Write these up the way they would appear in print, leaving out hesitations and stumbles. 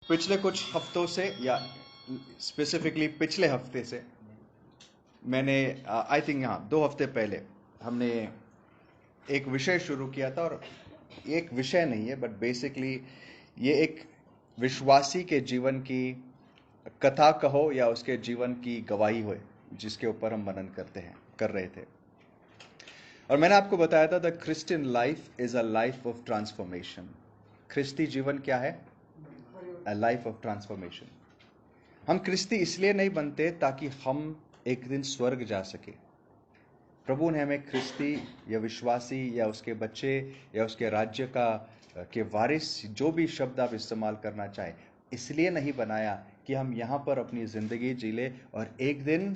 पिछले कुछ हफ्तों से या स्पेसिफिकली पिछले हफ्ते से मैंने आई थिंक हाँ 2 हफ्ते पहले हमने एक विषय शुरू किया था। और ये एक विषय नहीं है, बट बेसिकली ये एक विश्वासी के जीवन की कथा कहो या उसके जीवन की गवाही हो, जिसके ऊपर हम मनन कर रहे थे। और मैंने आपको बताया था the Christian life is a life of transformation. ख्रिस्ती जीवन क्या है? A life of transformation. हम क्रिस्ती इसलिए नहीं बनते ताकि हम एक दिन स्वर्ग जा सके। प्रभु ने हमें ख्रिस्ती या विश्वासी या उसके बच्चे या उसके राज्य के वारिस, जो भी शब्द आप इस्तेमाल करना चाहे, इसलिए नहीं बनाया कि हम यहाँ पर अपनी जिंदगी जी ले और एक दिन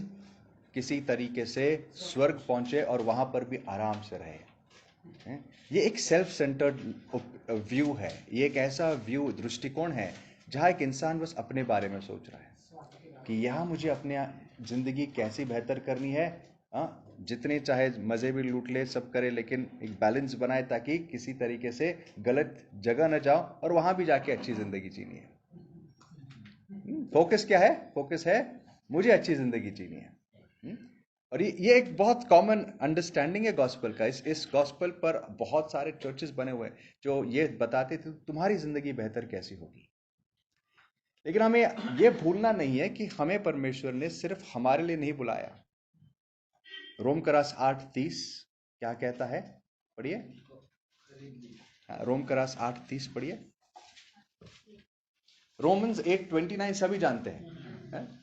किसी तरीके से स्वर्ग पहुंचे और वहां पर भी आराम से रहे। ये एक सेल्फ सेंटर्ड व्यू है। ये एक ऐसा व्यू, दृष्टिकोण है जहां एक इंसान बस अपने बारे में सोच रहा है कि यहाँ मुझे अपने जिंदगी कैसी बेहतर करनी है। जितने चाहे मजे भी लूट ले, सब करे, लेकिन एक बैलेंस बनाए ताकि किसी तरीके से गलत जगह न जाओ और वहां भी जाके अच्छी जिंदगी जीनी है। फोकस क्या है? फोकस है मुझे अच्छी जिंदगी जीनी है। और ये एक बहुत कॉमन अंडरस्टैंडिंग है गॉस्पेल का। इस गॉस्पेल पर बहुत सारे चर्चेस बने हुए हैं जो ये बताते थे तुम्हारी जिंदगी बेहतर कैसी होगी। लेकिन हमें ये भूलना नहीं है कि हमें परमेश्वर ने सिर्फ हमारे लिए नहीं बुलाया। रोम करास 8:30 क्या कहता है? पढ़िए। रोम करास 8:30 पढ़िए। रोमन्स 8:29 सभी जानते हैं।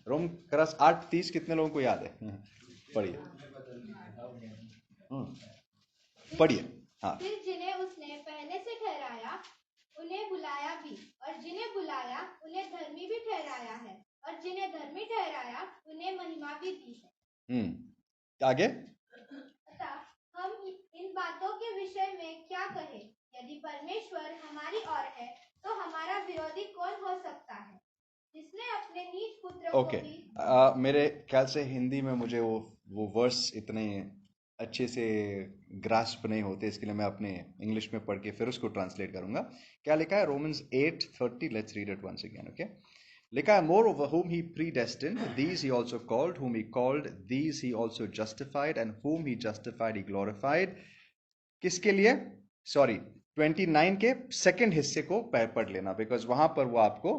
रोम करास 8:30 कितने लोगों को याद है? पढ़िए। पढ़िए। हाँ। फिर जिन्हें उसने पहले से ठहराया उन्हें बुलाया भी, और जिन्हें बुलाया उन्हें धर्मी भी ठहराया है, और जिन्हें धर्मी ठहराया उन्हें महिमा भी दी है। आगे। अतः हम इन बातों के विषय में क्या कहें? यदि परमेश्वर हमारी ओर है तो हमारा विरोधी कौन हो सकता है? जिसने अपने नीच पुत्र को भी मेरे ख्याल से हिंदी में मुझे वो वर्स इतने अच्छे से ग्रास्प नहीं होते, इसके लिए मैं अपने इंग्लिश में पढ़ के फिर उसको ट्रांसलेट करूंगा। क्या लिखा है? Romans 8:30। Let's read it once again. Okay. लिखा है, moreover whom he predestined, these he also called, whom he called, these he also justified, and whom he justified he glorified। किसके लिए? सॉरी, 29 के second हिस्से को पढ़ लेना, because वहां पर वो आपको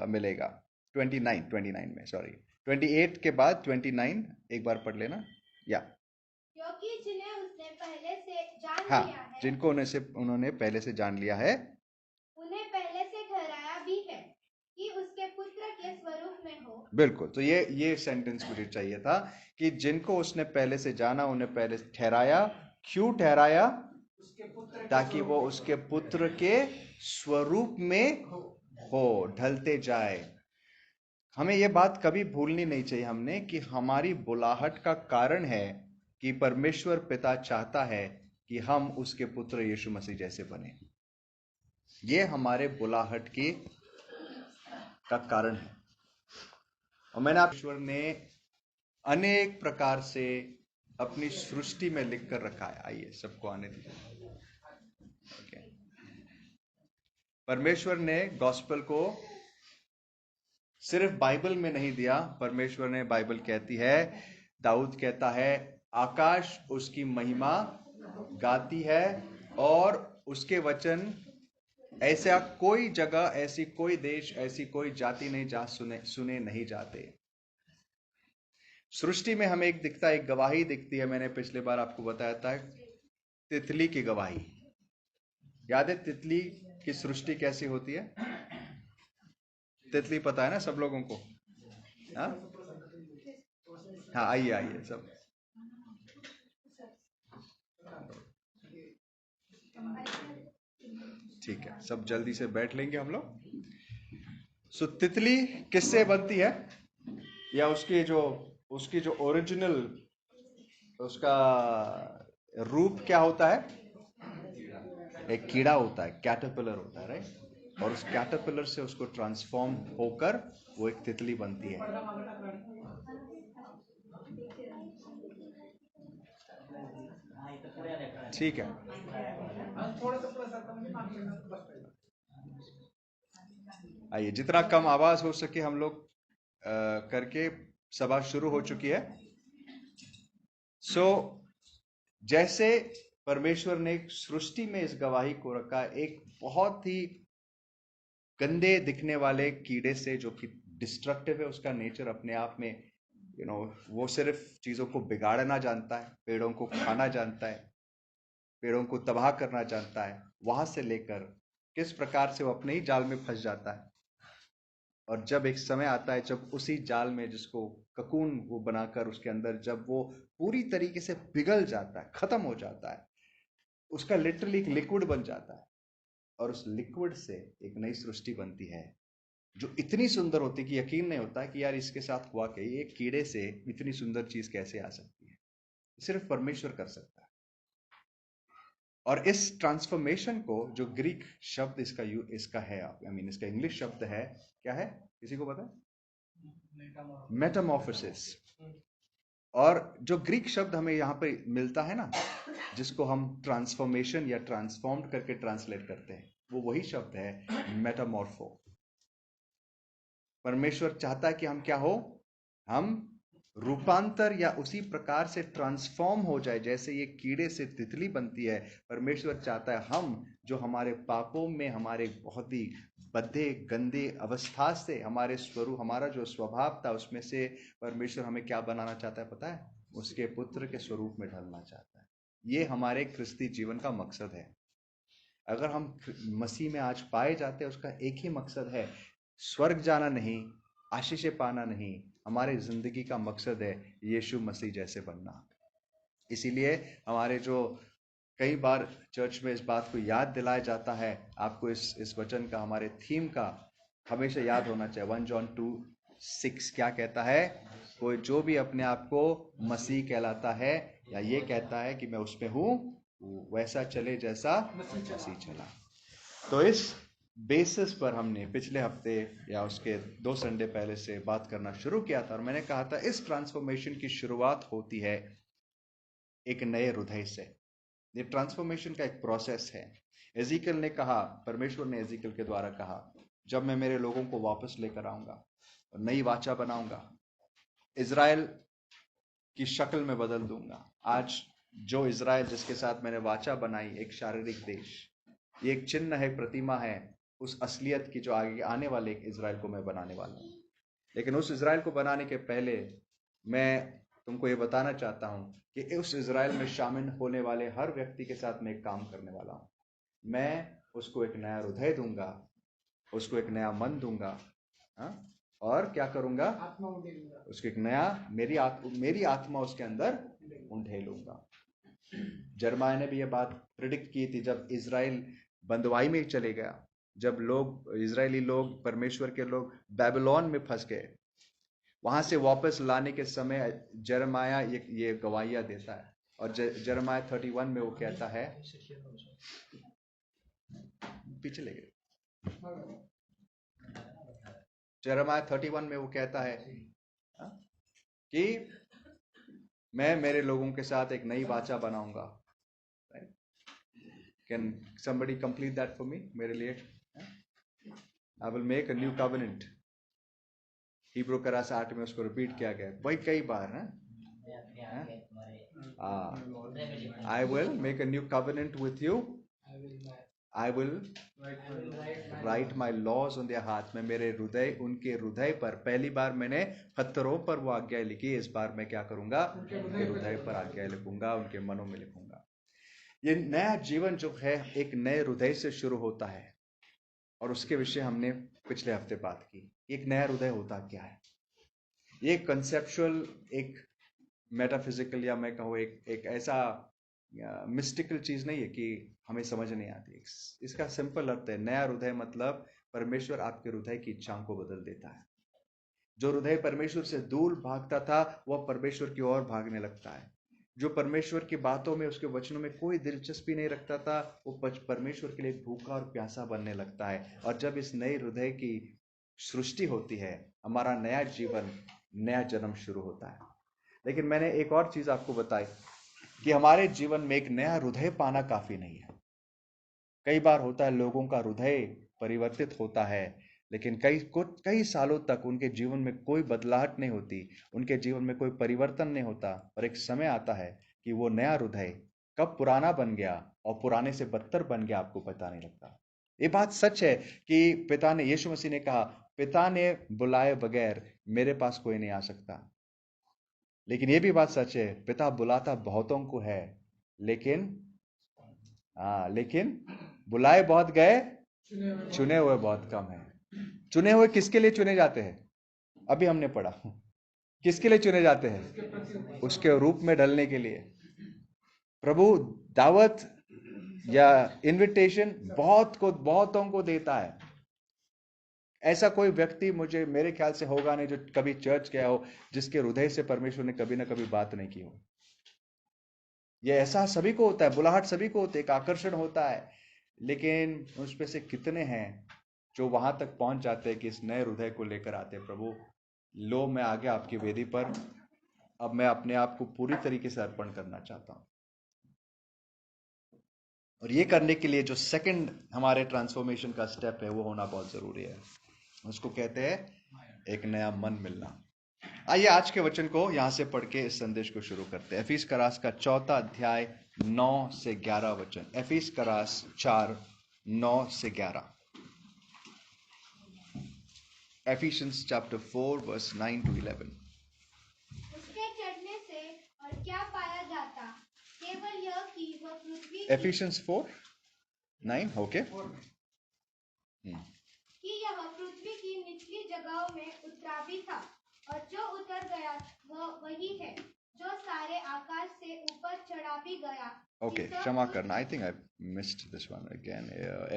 मिलेगा। 29 में, सॉरी 28 के बाद 29 एक बार पढ़ लेना। या क्योंकि जिन्हें उसने पहले से जान हाँ, लिया है, जिनको उन्होंने पहले से जान लिया है, उन्हें पहले से ठहराया भी है कि उसके पुत्र के स्वरूप में हो। बिल्कुल। तो ये सेंटेंस मुझे चाहिए था कि जिनको उसने पहले से जाना उन्हें पहले से ठहराया। क्यों ठहराया? ताकि वो उसके पुत्र के स्वरूप में हो, ढलते जाए। हमें यह बात कभी भूलनी नहीं चाहिए हमने कि हमारी बुलाहट का कारण है कि परमेश्वर पिता चाहता है कि हम उसके पुत्र यीशु मसीह जैसे बने। ये हमारे बुलाहट का कारण है। और मैंने ईश्वर ने अनेक प्रकार से अपनी सृष्टि में लिख कर रखा है। आइए सबको आने दीजिए। okay। परमेश्वर ने गॉस्पेल को सिर्फ बाइबल में नहीं दिया। परमेश्वर ने, बाइबल कहती है, दाऊद कहता है, आकाश उसकी महिमा गाती है और उसके वचन ऐसा कोई जगह, ऐसी कोई देश, ऐसी कोई जाति नहीं जहां सुने नहीं जाते। सृष्टि में हमें एक दिखता है, एक गवाही दिखती है। मैंने पिछले बार आपको बताया था तितली की गवाही। याद है तितली की सृष्टि कैसी होती है? तितली पता है ना सब लोगों को? हाँ हाँ, आइए आइए सब। ठीक है, सब जल्दी से बैठ लेंगे हम लोग। सो तितली किससे बनती है? या उसकी जो ओरिजिनल, उसका रूप क्या होता है? एक कीड़ा होता है, कैटरपिलर होता है, राइट? और उस कैटरपिलर से उसको ट्रांसफॉर्म होकर वो एक तितली बनती है। ठीक है। आइए, जितना कम आवाज हो सके हम लोग करके सभा शुरू हो चुकी है। सो जैसे परमेश्वर ने सृष्टि में इस गवाही को रखा, एक बहुत ही गंदे दिखने वाले कीड़े से, जो कि डिस्ट्रक्टिव है, उसका नेचर अपने आप में, वो सिर्फ चीजों को बिगाड़ना जानता है, पेड़ों को खाना जानता है, पेड़ों को तबाह करना जानता है, वहां से लेकर किस प्रकार से वो अपने ही जाल में फंस जाता है। और जब एक समय आता है जब उसी जाल में, जिसको ककून वो बनाकर उसके अंदर, जब वो पूरी तरीके से पिघल जाता है, खत्म हो जाता है, उसका लिटरली एक लिक्विड बन जाता है, और उस लिक्विड से एक नई सृष्टि बनती है जो इतनी सुंदर होती है कि यकीन नहीं होता कि यार इसके साथ हुआ क्या, एक कीड़े से इतनी सुंदर चीज कैसे आ सकती है। सिर्फ परमेश्वर कर सकता है। और इस ट्रांसफॉर्मेशन को, जो ग्रीक शब्द इसका है, आई मीन इसका इंग्लिश शब्द है, क्या है, किसी को पता है? मेटामॉर्फोसिस। और जो ग्रीक शब्द हमें यहाँ पे मिलता है ना, जिसको हम ट्रांसफॉर्मेशन या ट्रांसफॉर्म्ड करके ट्रांसलेट करते हैं, वो वही शब्द है मेटामॉर्फो। परमेश्वर चाहता है कि हम क्या हो, हम रूपांतर या उसी प्रकार से ट्रांसफॉर्म हो जाए जैसे ये कीड़े से तितली बनती है। परमेश्वर चाहता है हम, जो हमारे पापों में, हमारे बहुत ही बद्धे गंदे अवस्था से, हमारे स्वरूप, हमारा जो स्वभाव था उसमें से परमेश्वर हमें क्या बनाना चाहता है पता है? उसके पुत्र के स्वरूप में ढलना चाहता है। ये हमारे क्रिस्ती जीवन का मकसद है। अगर हम मसीह में आज पाए जाते हैं, उसका एक ही मकसद है, स्वर्ग जाना नहीं, आशीषें पाना नहीं, हमारे जिंदगी का मकसद है यीशु मसीह जैसे बनना। इसीलिए हमारे जो कई बार चर्च में इस बात को याद दिलाया जाता है, आपको इस वचन का, हमारे थीम का हमेशा याद होना चाहिए। 1 जॉन 2:6 क्या कहता है? कोई जो भी अपने आप को मसीह कहलाता है, या ये कहता है कि मैं उसमें हूं, वैसा चले जैसा मसीह चला। तो इस बेसिस पर हमने पिछले हफ्ते या उसके 2 संडे पहले से बात करना शुरू किया था, और मैंने कहा था इस ट्रांसफॉर्मेशन की शुरुआत होती है एक नए हृदय से। ये ट्रांसफॉर्मेशन का एक प्रोसेस है। एजिकल ने कहा, परमेश्वर ने एजिकल के द्वारा कहा, जब मैं मेरे लोगों को वापस लेकर आऊंगा और नई वाचा बनाऊंगा, इजराइल की शक्ल में बदल दूंगा। आज जो इजराइल जिसके साथ मैंने वाचा बनाई, एक शारीरिक देश, ये एक चिन्ह है, प्रतिमा है उस असलियत की जो आगे आने वाले एक इजराइल को मैं बनाने वाला हूं। लेकिन उस इजराइल को बनाने के पहले मैं तुमको ये बताना चाहता हूं कि उस इजराइल में शामिल होने वाले हर व्यक्ति के साथ मैं एक काम करने वाला हूं। मैं उसको एक नया हृदय दूंगा, उसको एक नया मन दूंगा, और क्या करूंगा? आत्मा उंडेलूंगा। उसको एक नया, मेरी आत्मा उसके अंदर उंडेलूंगा। जरमाया ने भी ये बात प्रिडिक्ट की थी जब इजराइल बंदवाई में चले गया, जब लोग, इजरायली लोग, परमेश्वर के लोग बेबीलोन में फंस गए, वहां से वापस लाने के समय जरमाया ये गवाहियां देता है। और जरमाया 31 में वो कहता है, पीछे ले गए, जरमाया 31 में वो कहता है कि मैं मेरे लोगों के साथ एक नई वाचा बनाऊंगा। Can somebody complete that for me? मेरे लिए, I will make a new covenant. Hebrew करास 8 में उसको रिपीट किया गया, वही कई बार है। I will make a new covenant with you. I will write my laws on their heart. मैं मेरे हृदय, उनके हृदय पर, पहली बार मैंने पत्थरों पर वो आज्ञा लिखी, इस बार मैं क्या करूंगा? उनके हृदय पर आज्ञा लिखूंगा, उनके मनों में लिखूंगा। ये नया जीवन जो है एक नए हृदय से शुरू होता है, और उसके विषय हमने पिछले हफ्ते बात की। एक नया हृदय होता क्या है? ये कंसेप्चुअल, एक मेटाफिजिकल, या मैं कहूँ एक ऐसा मिस्टिकल चीज नहीं है कि हमें समझ नहीं आती। इसका सिंपल अर्थ है, नया हृदय मतलब परमेश्वर आपके हृदय की इच्छाओं को बदल देता है। जो हृदय परमेश्वर से दूर भागता था, वह परमेश्वर की ओर भागने लगता है। जो परमेश्वर की बातों में, उसके वचनों में कोई दिलचस्पी नहीं रखता था, वो परमेश्वर के लिए भूखा और प्यासा बनने लगता है। और जब इस नए हृदय की सृष्टि होती है, हमारा नया जीवन, नया जन्म शुरू होता है। लेकिन मैंने एक और चीज आपको बताई कि हमारे जीवन में एक नया हृदय पाना काफी नहीं है। कई बार होता है लोगों का हृदय परिवर्तित होता है, लेकिन कई सालों तक उनके जीवन में कोई बदलाहट नहीं होती, उनके जीवन में कोई परिवर्तन नहीं होता, और एक समय आता है कि वो नया हृदय कब पुराना बन गया और पुराने से बदतर बन गया, आपको पता नहीं लगता। ये बात सच है कि पिता ने, यीशु मसीह ने कहा, पिता ने बुलाए बगैर मेरे पास कोई नहीं आ सकता। लेकिन ये भी बात सच है, पिता बुलाता बहुतों को है, लेकिन बुलाए बहुत गए, चुने हुए बहुत कम है। चुने हुए किसके लिए चुने जाते हैं? अभी हमने पढ़ा, किसके लिए चुने जाते हैं? उसके रूप में ढलने के लिए। प्रभु दावत या इनविटेशन बहुतों को देता है। ऐसा कोई व्यक्ति मेरे ख्याल से होगा नहीं जो कभी चर्च गया हो, जिसके हृदय से परमेश्वर ने कभी ना कभी बात नहीं की हो। ये एहसास सभी को होता है, बुलाहट सभी को होती है, एक आकर्षण होता है, लेकिन उसमें से कितने हैं जो वहां तक पहुंच जाते हैं कि इस नए हृदय को लेकर आते हैं? प्रभु, लो मैं आ गया आपकी वेदी पर, अब मैं अपने आप को पूरी तरीके से अर्पण करना चाहता हूं। और ये करने के लिए जो सेकंड हमारे ट्रांसफॉर्मेशन का स्टेप है, वो होना बहुत जरूरी है। उसको कहते हैं एक नया मन मिलना। आइए आज के वचन को यहां से पढ़ के इस संदेश को शुरू करते हैं। एफिस करास का 4 अध्याय 9 से 11 वचन। एफिस करास 4 9 से 11। Ephesians chapter 4 verse 9 to 11. उसके चढ़ने से और क्या पाया जाता, केवल यह कि वह पृथ्वी Ephesians 4 9, okay. कि यह पृथ्वी की निचली जगहों में उतरा भी था, और जो उतर गया वह वही है जो सारे आकाश से ऊपर चढ़ा भी गया। ओके, क्षमा करना, I think I missed this one again.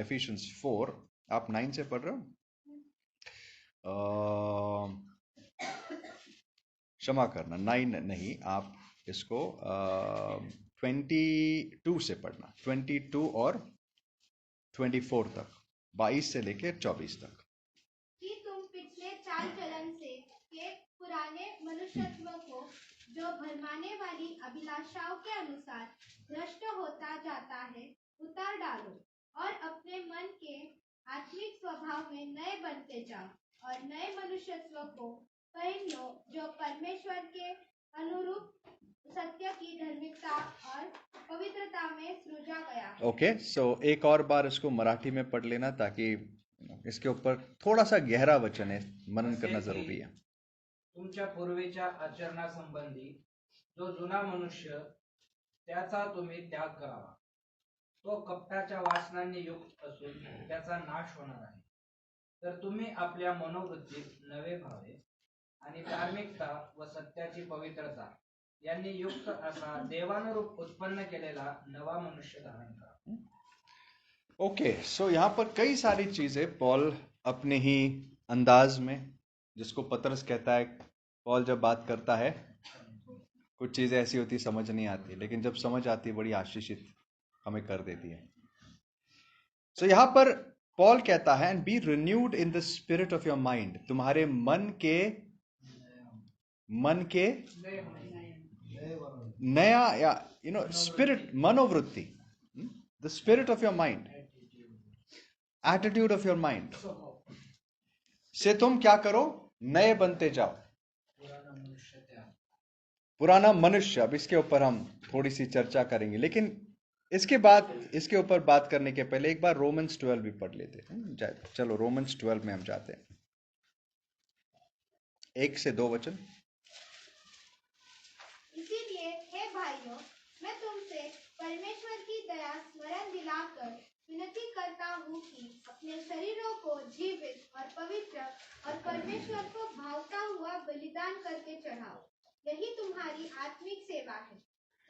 Ephesians 4, आप 9 से पढ़ रहे हो? क्षमा करना, 9 नहीं, आप इसको 22 से पढ़ना, 22 और 24 तक, 22 से लेकर 24 तक। कि तुम पिछले चाल चलन से के पुराने मनुष्यत्व को, जो भरमाने वाली अभिलाषाओं के अनुसार भ्रष्ट होता जाता है, उतार डालो, और अपने मन के आत्मिक स्वभाव में नए बनते जाओ, और नए मनुष्यत्व को पहन लो, जो परमेश्वर के अनुरूप सत्य की धार्मिकता और पवित्रता में सृजा गया है। ओके, सो एक और बार इसको मराठी में पढ़ लेना, ताकि इसके ऊपर थोड़ा सा गहरा वचन है, मनन करना जरूरी है। तुमच्या पूर्वीच्या आचरणासंबंधी जो जुना मनुष्य, त्याचा तुम्ही त्याग करावा, तो कपटाच्या वासनांनी युक्त असून त्याचा नाश होणार आहे। तर तुम्ही आपल्या मनोवृत्तीत नवे भावे आणि धार्मिकता व सत्याची पवित्रता यांनी युक्त असा देवानुरूप उत्पन्न केलेला नवा मनुष्य धारण करा। ओके, सो यहाँ पर कई सारी चीजें पॉल अपने ही अंदाज में, जिसको पतरस कहता है, पॉल जब बात करता है कुछ चीजें ऐसी होती समझ नहीं आती, लेकिन जब समझ आती बड़ी आशीषित हमें कर देती है। सो यहाँ पर पॉल कहता है, and B renewed in the spirit of your mind, तुम्हारे मन के नया, या स्पिरिट, मनोवृत्ति, the spirit of your mind, attitude of your mind से तुम क्या करो, नए बनते जाओ। पुराना मनुष्य, अब इसके ऊपर हम थोड़ी सी चर्चा करेंगे, लेकिन इसके बाद, इसके ऊपर बात करने के पहले एक बार रोमन्स 12 भी पढ़ लेते हैं। चलो रोमन्स 12 में हम जाते हैं, 1 से 2 वचन। इसीलिए हे भाइयों, मैं तुमसे परमेश्वर की दया स्मरण दिलाकर विनती करता हूँ कि अपने शरीरों को जीवित और पवित्र और परमेश्वर को भावता हुआ बलिदान करके चढ़ाओ, यही तुम्हारी आत्मिक सेवा है।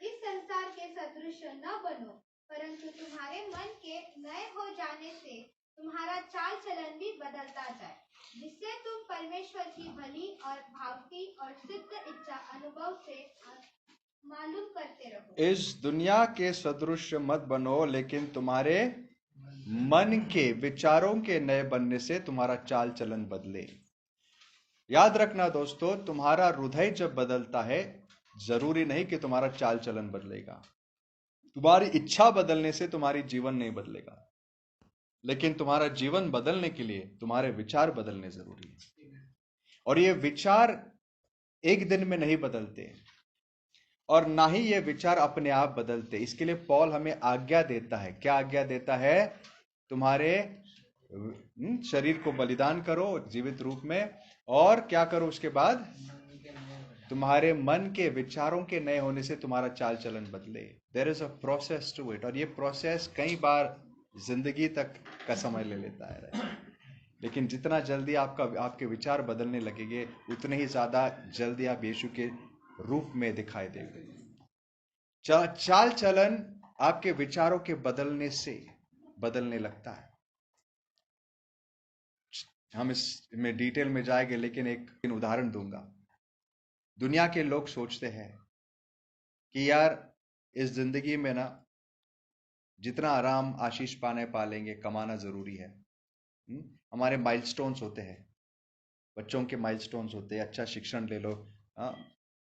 इस संसार के सदृश न बनो, परंतु तुम्हारे मन के नए हो जाने से तुम्हारा चाल चलन भी बदलता जाए, जिससे तुम परमेश्वर की भली और भावती और सिद्ध इच्छा अनुभव से मालूम करते रहो। इस दुनिया के सदृश मत बनो, लेकिन तुम्हारे मन के विचारों के नए बनने से तुम्हारा चाल चलन बदले। याद रखना दोस्तों, तुम्हारा हृदय जब बदलता है, जरूरी नहीं कि तुम्हारा चाल चलन बदलेगा। तुम्हारी इच्छा बदलने से तुम्हारी जीवन नहीं बदलेगा। लेकिन तुम्हारा जीवन बदलने के लिए तुम्हारे विचार बदलने जरूरी है। और ये विचार एक दिन में नहीं बदलते, और ना ही ये विचार अपने आप बदलते। इसके लिए पौल हमें आज्ञा देता है। क्या आज्ञा देता है? तुम्हारे शरीर को बलिदान करो जीवित रूप में, और क्या करो उसके बाद? तुम्हारे मन के विचारों के नए होने से तुम्हारा चाल चलन बदले। There is a process to it, और ये प्रोसेस कई बार जिंदगी तक का समय ले लेता है। लेकिन जितना जल्दी आपके विचार बदलने लगेंगे, उतने ही ज्यादा जल्दी आप यीशु के रूप में दिखाई देंगे। चाल चलन आपके विचारों के बदलने से बदलने लगता है। हम इसमें डिटेल में जाएंगे, लेकिन एक उदाहरण दूंगा। दुनिया के लोग सोचते हैं कि यार इस जिंदगी में ना जितना आराम आशीष पा लेंगे, कमाना जरूरी है। हमारे माइलस्टोन्स होते हैं, बच्चों के माइलस्टोन्स होते हैं। अच्छा शिक्षण ले लो,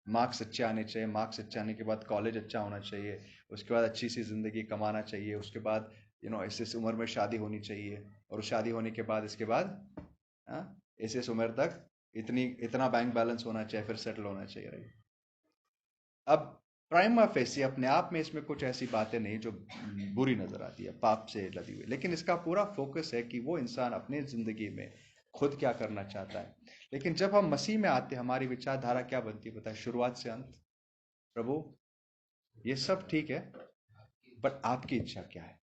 मार्क्स अच्छे आने चाहिए, मार्क्स अच्छे आने के बाद कॉलेज अच्छा होना चाहिए, उसके बाद अच्छी सी जिंदगी कमाना चाहिए, उसके बाद इस उम्र में शादी होनी चाहिए, और शादी होने के बाद इसके बाद इस उम्र तक इतना बैंक बैलेंस होना चाहिए, फिर सेटल होना चाहिए। राइट? अब प्राइमा फेसी अपने आप में इसमें कुछ ऐसी बातें नहीं जो बुरी नजर आती है, पाप से लदी हुई, लेकिन इसका पूरा फोकस है कि वो इंसान अपने जिंदगी में खुद क्या करना चाहता है। लेकिन जब हम मसीह में आते हैं, हमारी विचारधारा क्या बनती है पता है? शुरुआत से अंत, प्रभु ये सब ठीक है, बट आपकी इच्छा क्या है?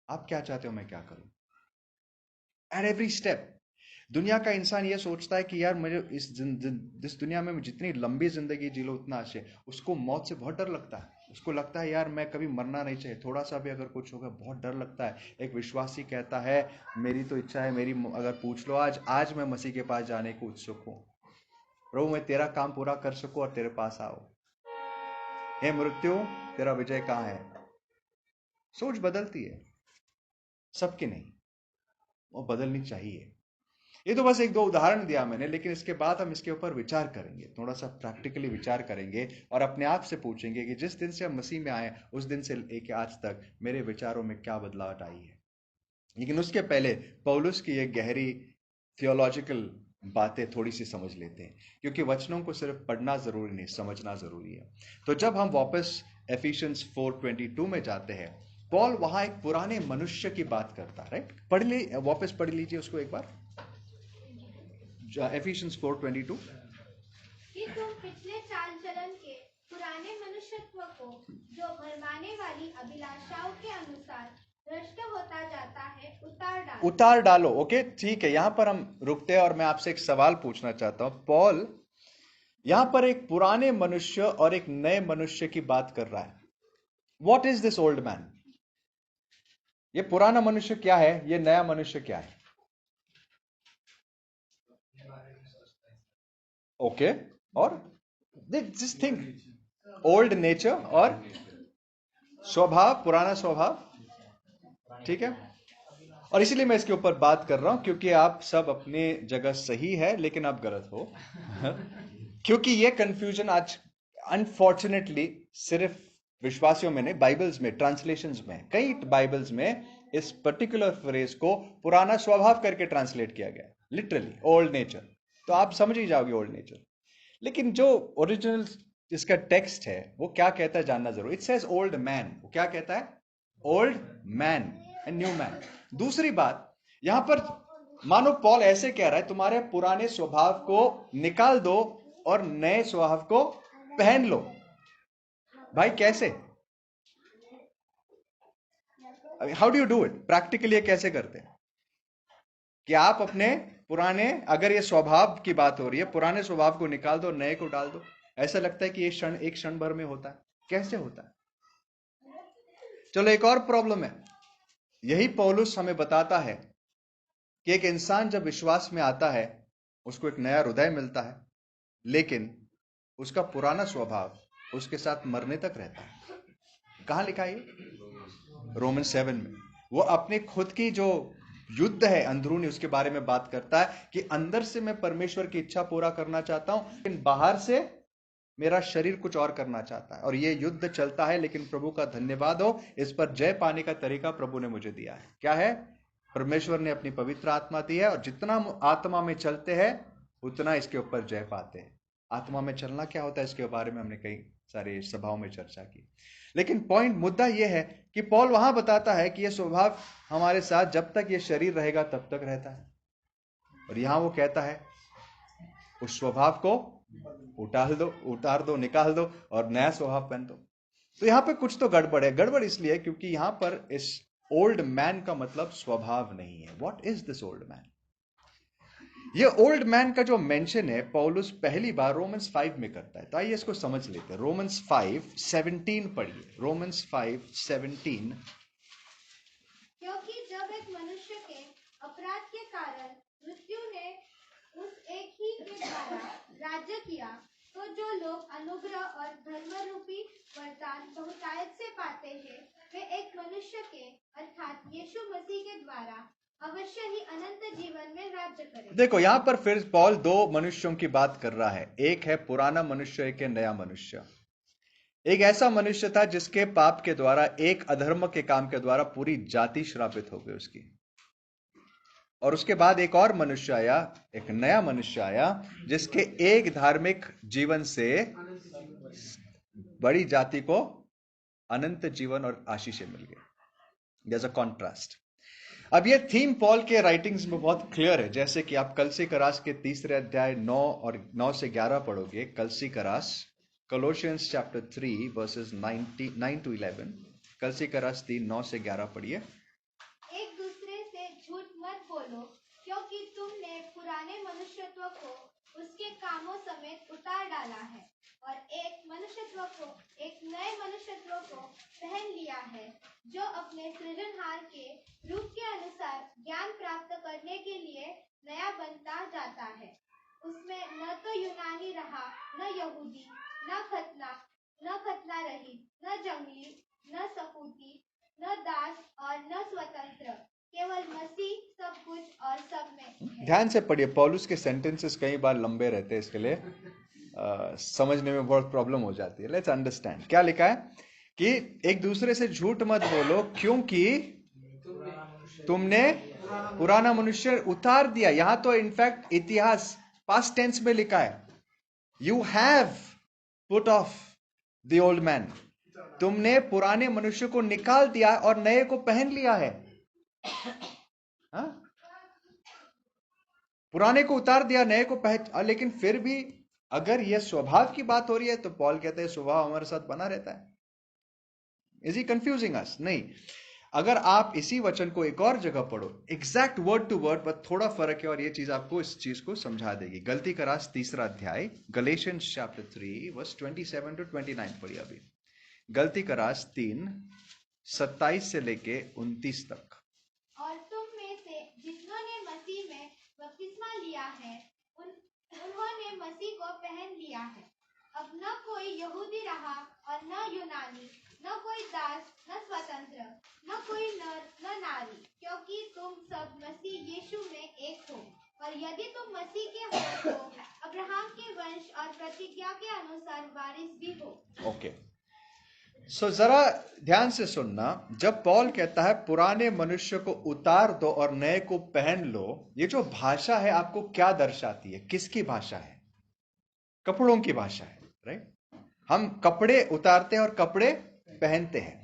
आप क्या चाहते हो मैं क्या करूं? एट एवरी स्टेप दुनिया का इंसान ये सोचता है कि यार मुझे इस दुनिया में जितनी लंबी जिंदगी जी लो उतना अच्छे। उसको मौत से बहुत डर लगता है। उसको लगता है यार मैं कभी मरना नहीं चाहिए, थोड़ा सा भी अगर कुछ होगा बहुत डर लगता है। एक विश्वासी कहता है मेरी तो इच्छा है, मेरी अगर पूछ लो आज मैं मसीह के पास जाने को उत्सुक हूं। प्रभु मैं तेरा काम पूरा कर सकूं और तेरे पास आओ। हे मृत्यु तेरा विजय कहां है? सोच बदलती है, सबकी नहीं, वो बदलनी चाहिए। ये तो बस एक दो उदाहरण दिया मैंने, लेकिन इसके बाद हम इसके ऊपर विचार करेंगे, थोड़ा सा प्रैक्टिकली विचार करेंगे, और अपने आप से पूछेंगे कि जिस दिन से हम मसीह में आए उस दिन से लेके आज तक मेरे विचारों में क्या बदलाव आई है। लेकिन उसके पहले पौलुस की एक गहरी थियोलॉजिकल बातें थोड़ी सी समझ लेते हैं, क्योंकि वचनों को सिर्फ पढ़ना जरूरी नहीं, समझना जरूरी है। तो जब हम वापस एफिशियंस 4:22 में जाते हैं, पॉल वहां एक पुराने मनुष्य की बात करता है। राइट? वापस पढ़ लीजिए उसको एक बार, एफिशियंस 4:22। कि तुम पिछले चाल चलन के पुराने मनुष्यत्व को जो भरमाने वाली अभिलाषाओं के अनुसार भ्रष्ट होता जाता है उतार डालो। ओके ठीक है, यहां पर हम रुकते हैं, और मैं आपसे एक सवाल पूछना चाहता हूं। पॉल यहां पर एक पुराने मनुष्य और एक नए मनुष्य की बात कर रहा है। What is this old man? ये पुराना मनुष्य क्या है, ये नया मनुष्य क्या है? ओके, और दिस थिंग ओल्ड नेचर और स्वभाव, पुराना स्वभाव, ठीक है। और इसीलिए मैं इसके ऊपर बात कर रहा हूं, क्योंकि आप सब अपने जगह सही है, लेकिन आप गलत हो। क्योंकि ये कंफ्यूजन आज अनफॉर्चुनेटली सिर्फ विश्वासियों में नहीं, बाइबल्स में, ट्रांसलेशंस में, कई बाइबल्स में इस पर्टिकुलर फ्रेज को पुराना स्वभाव करके ट्रांसलेट किया गया, लिटरली ओल्ड नेचर। तो आप समझ ही जाओगे ओल्ड नेचर। लेकिन जो ओरिजिनल इसका टेक्स्ट है वो क्या कहता है जानना जरूरी। It says old man. वो क्या कहता है? Old man and new man. दूसरी बात, यहां पर मानो पॉल ऐसे कह रहा है तुम्हारे पुराने स्वभाव को निकाल दो और नए स्वभाव को पहन लो। भाई कैसे? How do you do it practically? कैसे करते हैं कि आप अपने पुराने, अगर ये स्वभाव की बात हो रही है, पुराने स्वभाव को निकाल दो, नए को डाल दो। ऐसा लगता है कि ये एक क्षण भर में होता है। कैसे होता है? चलो एक और प्रॉब्लम है। यही पौलुस हमें बताता है कि एक इंसान जब विश्वास में आता है उसको एक नया हृदय मिलता है, लेकिन उसका पुराना स्वभाव उसके साथ मरने तक रहता है। कहां लिखा है? रोमन 7 में। वो अपने खुद की जो युद्ध है अंदरूनी, उसके बारे में बात करता है कि अंदर से मैं परमेश्वर की इच्छा पूरा करना चाहता हूं, लेकिन बाहर से मेरा शरीर कुछ और करना चाहता है, और ये युद्ध चलता है, लेकिन प्रभु का धन्यवाद हो, इस पर जय पाने का तरीका प्रभु ने मुझे दिया है। क्या है? परमेश्वर ने अपनी पवित्र आत्मा दी है, और जितना आत्मा में चलते हैं उतना इसके ऊपर जय पाते हैं। आत्मा में चलना क्या होता है, इसके बारे में हमने कई सारे सभाओं में चर्चा की। लेकिन पॉइंट, मुद्दा यह है कि पौल वहां बताता है कि यह स्वभाव हमारे साथ जब तक ये शरीर रहेगा तब तक रहता है, और यहां वो कहता है उस स्वभाव को उतार दो, निकाल दो और नया स्वभाव पहन दो। तो यहां पे कुछ तो गड़बड़ है। गड़बड़ इसलिए क्योंकि यहां पर इस ओल्ड मैन का मतलब स्वभाव नहीं है। What is this old man? ये ओल्ड मैन का जो मेंशन है पौलुस पहली बार रोमन्स 5 में करता है। तो आइए इसको समझ लेते हैं। रोमन्स 5:17 पढ़िए। रोमन्स 5:17। क्योंकि जब एक मनुष्य के अपराध के कारण मृत्यु ने उस एक ही के द्वारा राज्य किया, तो जो लोग अनुग्रह और धर्म रूपी वरदान बहुतायत से पाते हैं, वे एक मनुष्य के अर्थात यीशु मसीह के द्वारा अवश्य ही अनंत जीवन में राज्य करें। देखो यहां पर फिर पौल दो मनुष्यों की बात कर रहा है। एक है पुराना मनुष्य, एक है नया मनुष्य। एक ऐसा मनुष्य था जिसके पाप के द्वारा, एक अधर्म के काम के द्वारा पूरी जाति श्रापित हो गई उसकी, और उसके बाद एक और मनुष्य आया, एक नया मनुष्य आया, जिसके एक धार्मिक जीवन से बड़ी जाति को अनंत जीवन और आशीषें मिल गई। जैसा कॉन्ट्रास्ट। अब ये थीम पॉल के राइटिंग्स में बहुत क्लियर है। जैसे कि आप कलसी करास के 3 अध्याय 9 और 9 से 11 पढ़ोगे। कलसी करास, कोलोशियंस चैप्टर 3 वर्सेस 9 to 11। कलसी करास 3:9 से 11 पढ़िए। एक दूसरे से झूठ मत बोलो, क्योंकि तुमने पुराने मनुष्यत्व को उसके कामों समेत उतार डाला है, और एक मनुष्यत्व को, एक नए मनुष्यत्व को पहन लिया है, जो अपने सृजनहार के रूप के अनुसार ज्ञान प्राप्त करने के लिए नया बनता जाता है। उसमें न तो यूनानी रहा, न यहूदी, न खतना रहित, न जंगली, न सपूती, न दास और न स्वतंत्र, केवल मसीह सब कुछ और सब में है। ध्यान से पढ़िए। पौलुस के सेंटेंसेस कई बार लंबे रहते हैं, इसके लिए समझने में बहुत प्रॉब्लम हो जाती है। लेट्स अंडरस्टैंड क्या लिखा है कि एक दूसरे से झूठ मत बोलो, क्योंकि तुमने पुराना मनुष्य उतार दिया। यहां तो इनफैक्ट इतिहास पास्ट टेंस में लिखा है, you have put off the old man. तुमने पुराने मनुष्य को निकाल दिया और नए को पहन लिया है। हा? पुराने को उतार दिया, नए को पहन। लेकिन फिर भी अगर यह स्वभाव की बात हो रही है तो पॉल कहते हैं स्वभाव हमारे साथ बना रहता है। इज ही कंफ्यूजिंग अस? नहीं। अगर आप इसी वचन को एक और जगह पढ़ो, एग्जैक्ट वर्ड टू वर्ड, बस थोड़ा फर्क है, और यह चीज आपको इस चीज को समझा देगी। गलती का रास 3 अध्याय, गलेशियंस चैप्टर 3 वर्स 27 to 29 पढ़िए अभी। गलती का रास 3 27 से लेके 29 तक। और तुम में से जिन्होंने मसीह में बपतिस्मा लिया है, उन्होंने मसीह को पहन लिया है। अब न कोई यहूदी रहा और न यूनानी, न कोई दास, न स्वतंत्र, न कोई नर न नारी, क्योंकि तुम सब मसीह यीशु में एक हो। और यदि तुम मसीह के हो तो अब्राहम के वंश और प्रतिज्ञा के अनुसार वारिस भी हो। ओके, सो जरा ध्यान से सुनना। जब पॉल कहता है पुराने मनुष्य को उतार दो और नए को पहन लो, ये जो भाषा है आपको क्या दर्शाती है? किसकी भाषा है? कपड़ों की भाषा है, राइट? हम कपड़े उतारते हैं और कपड़े पहनते हैं,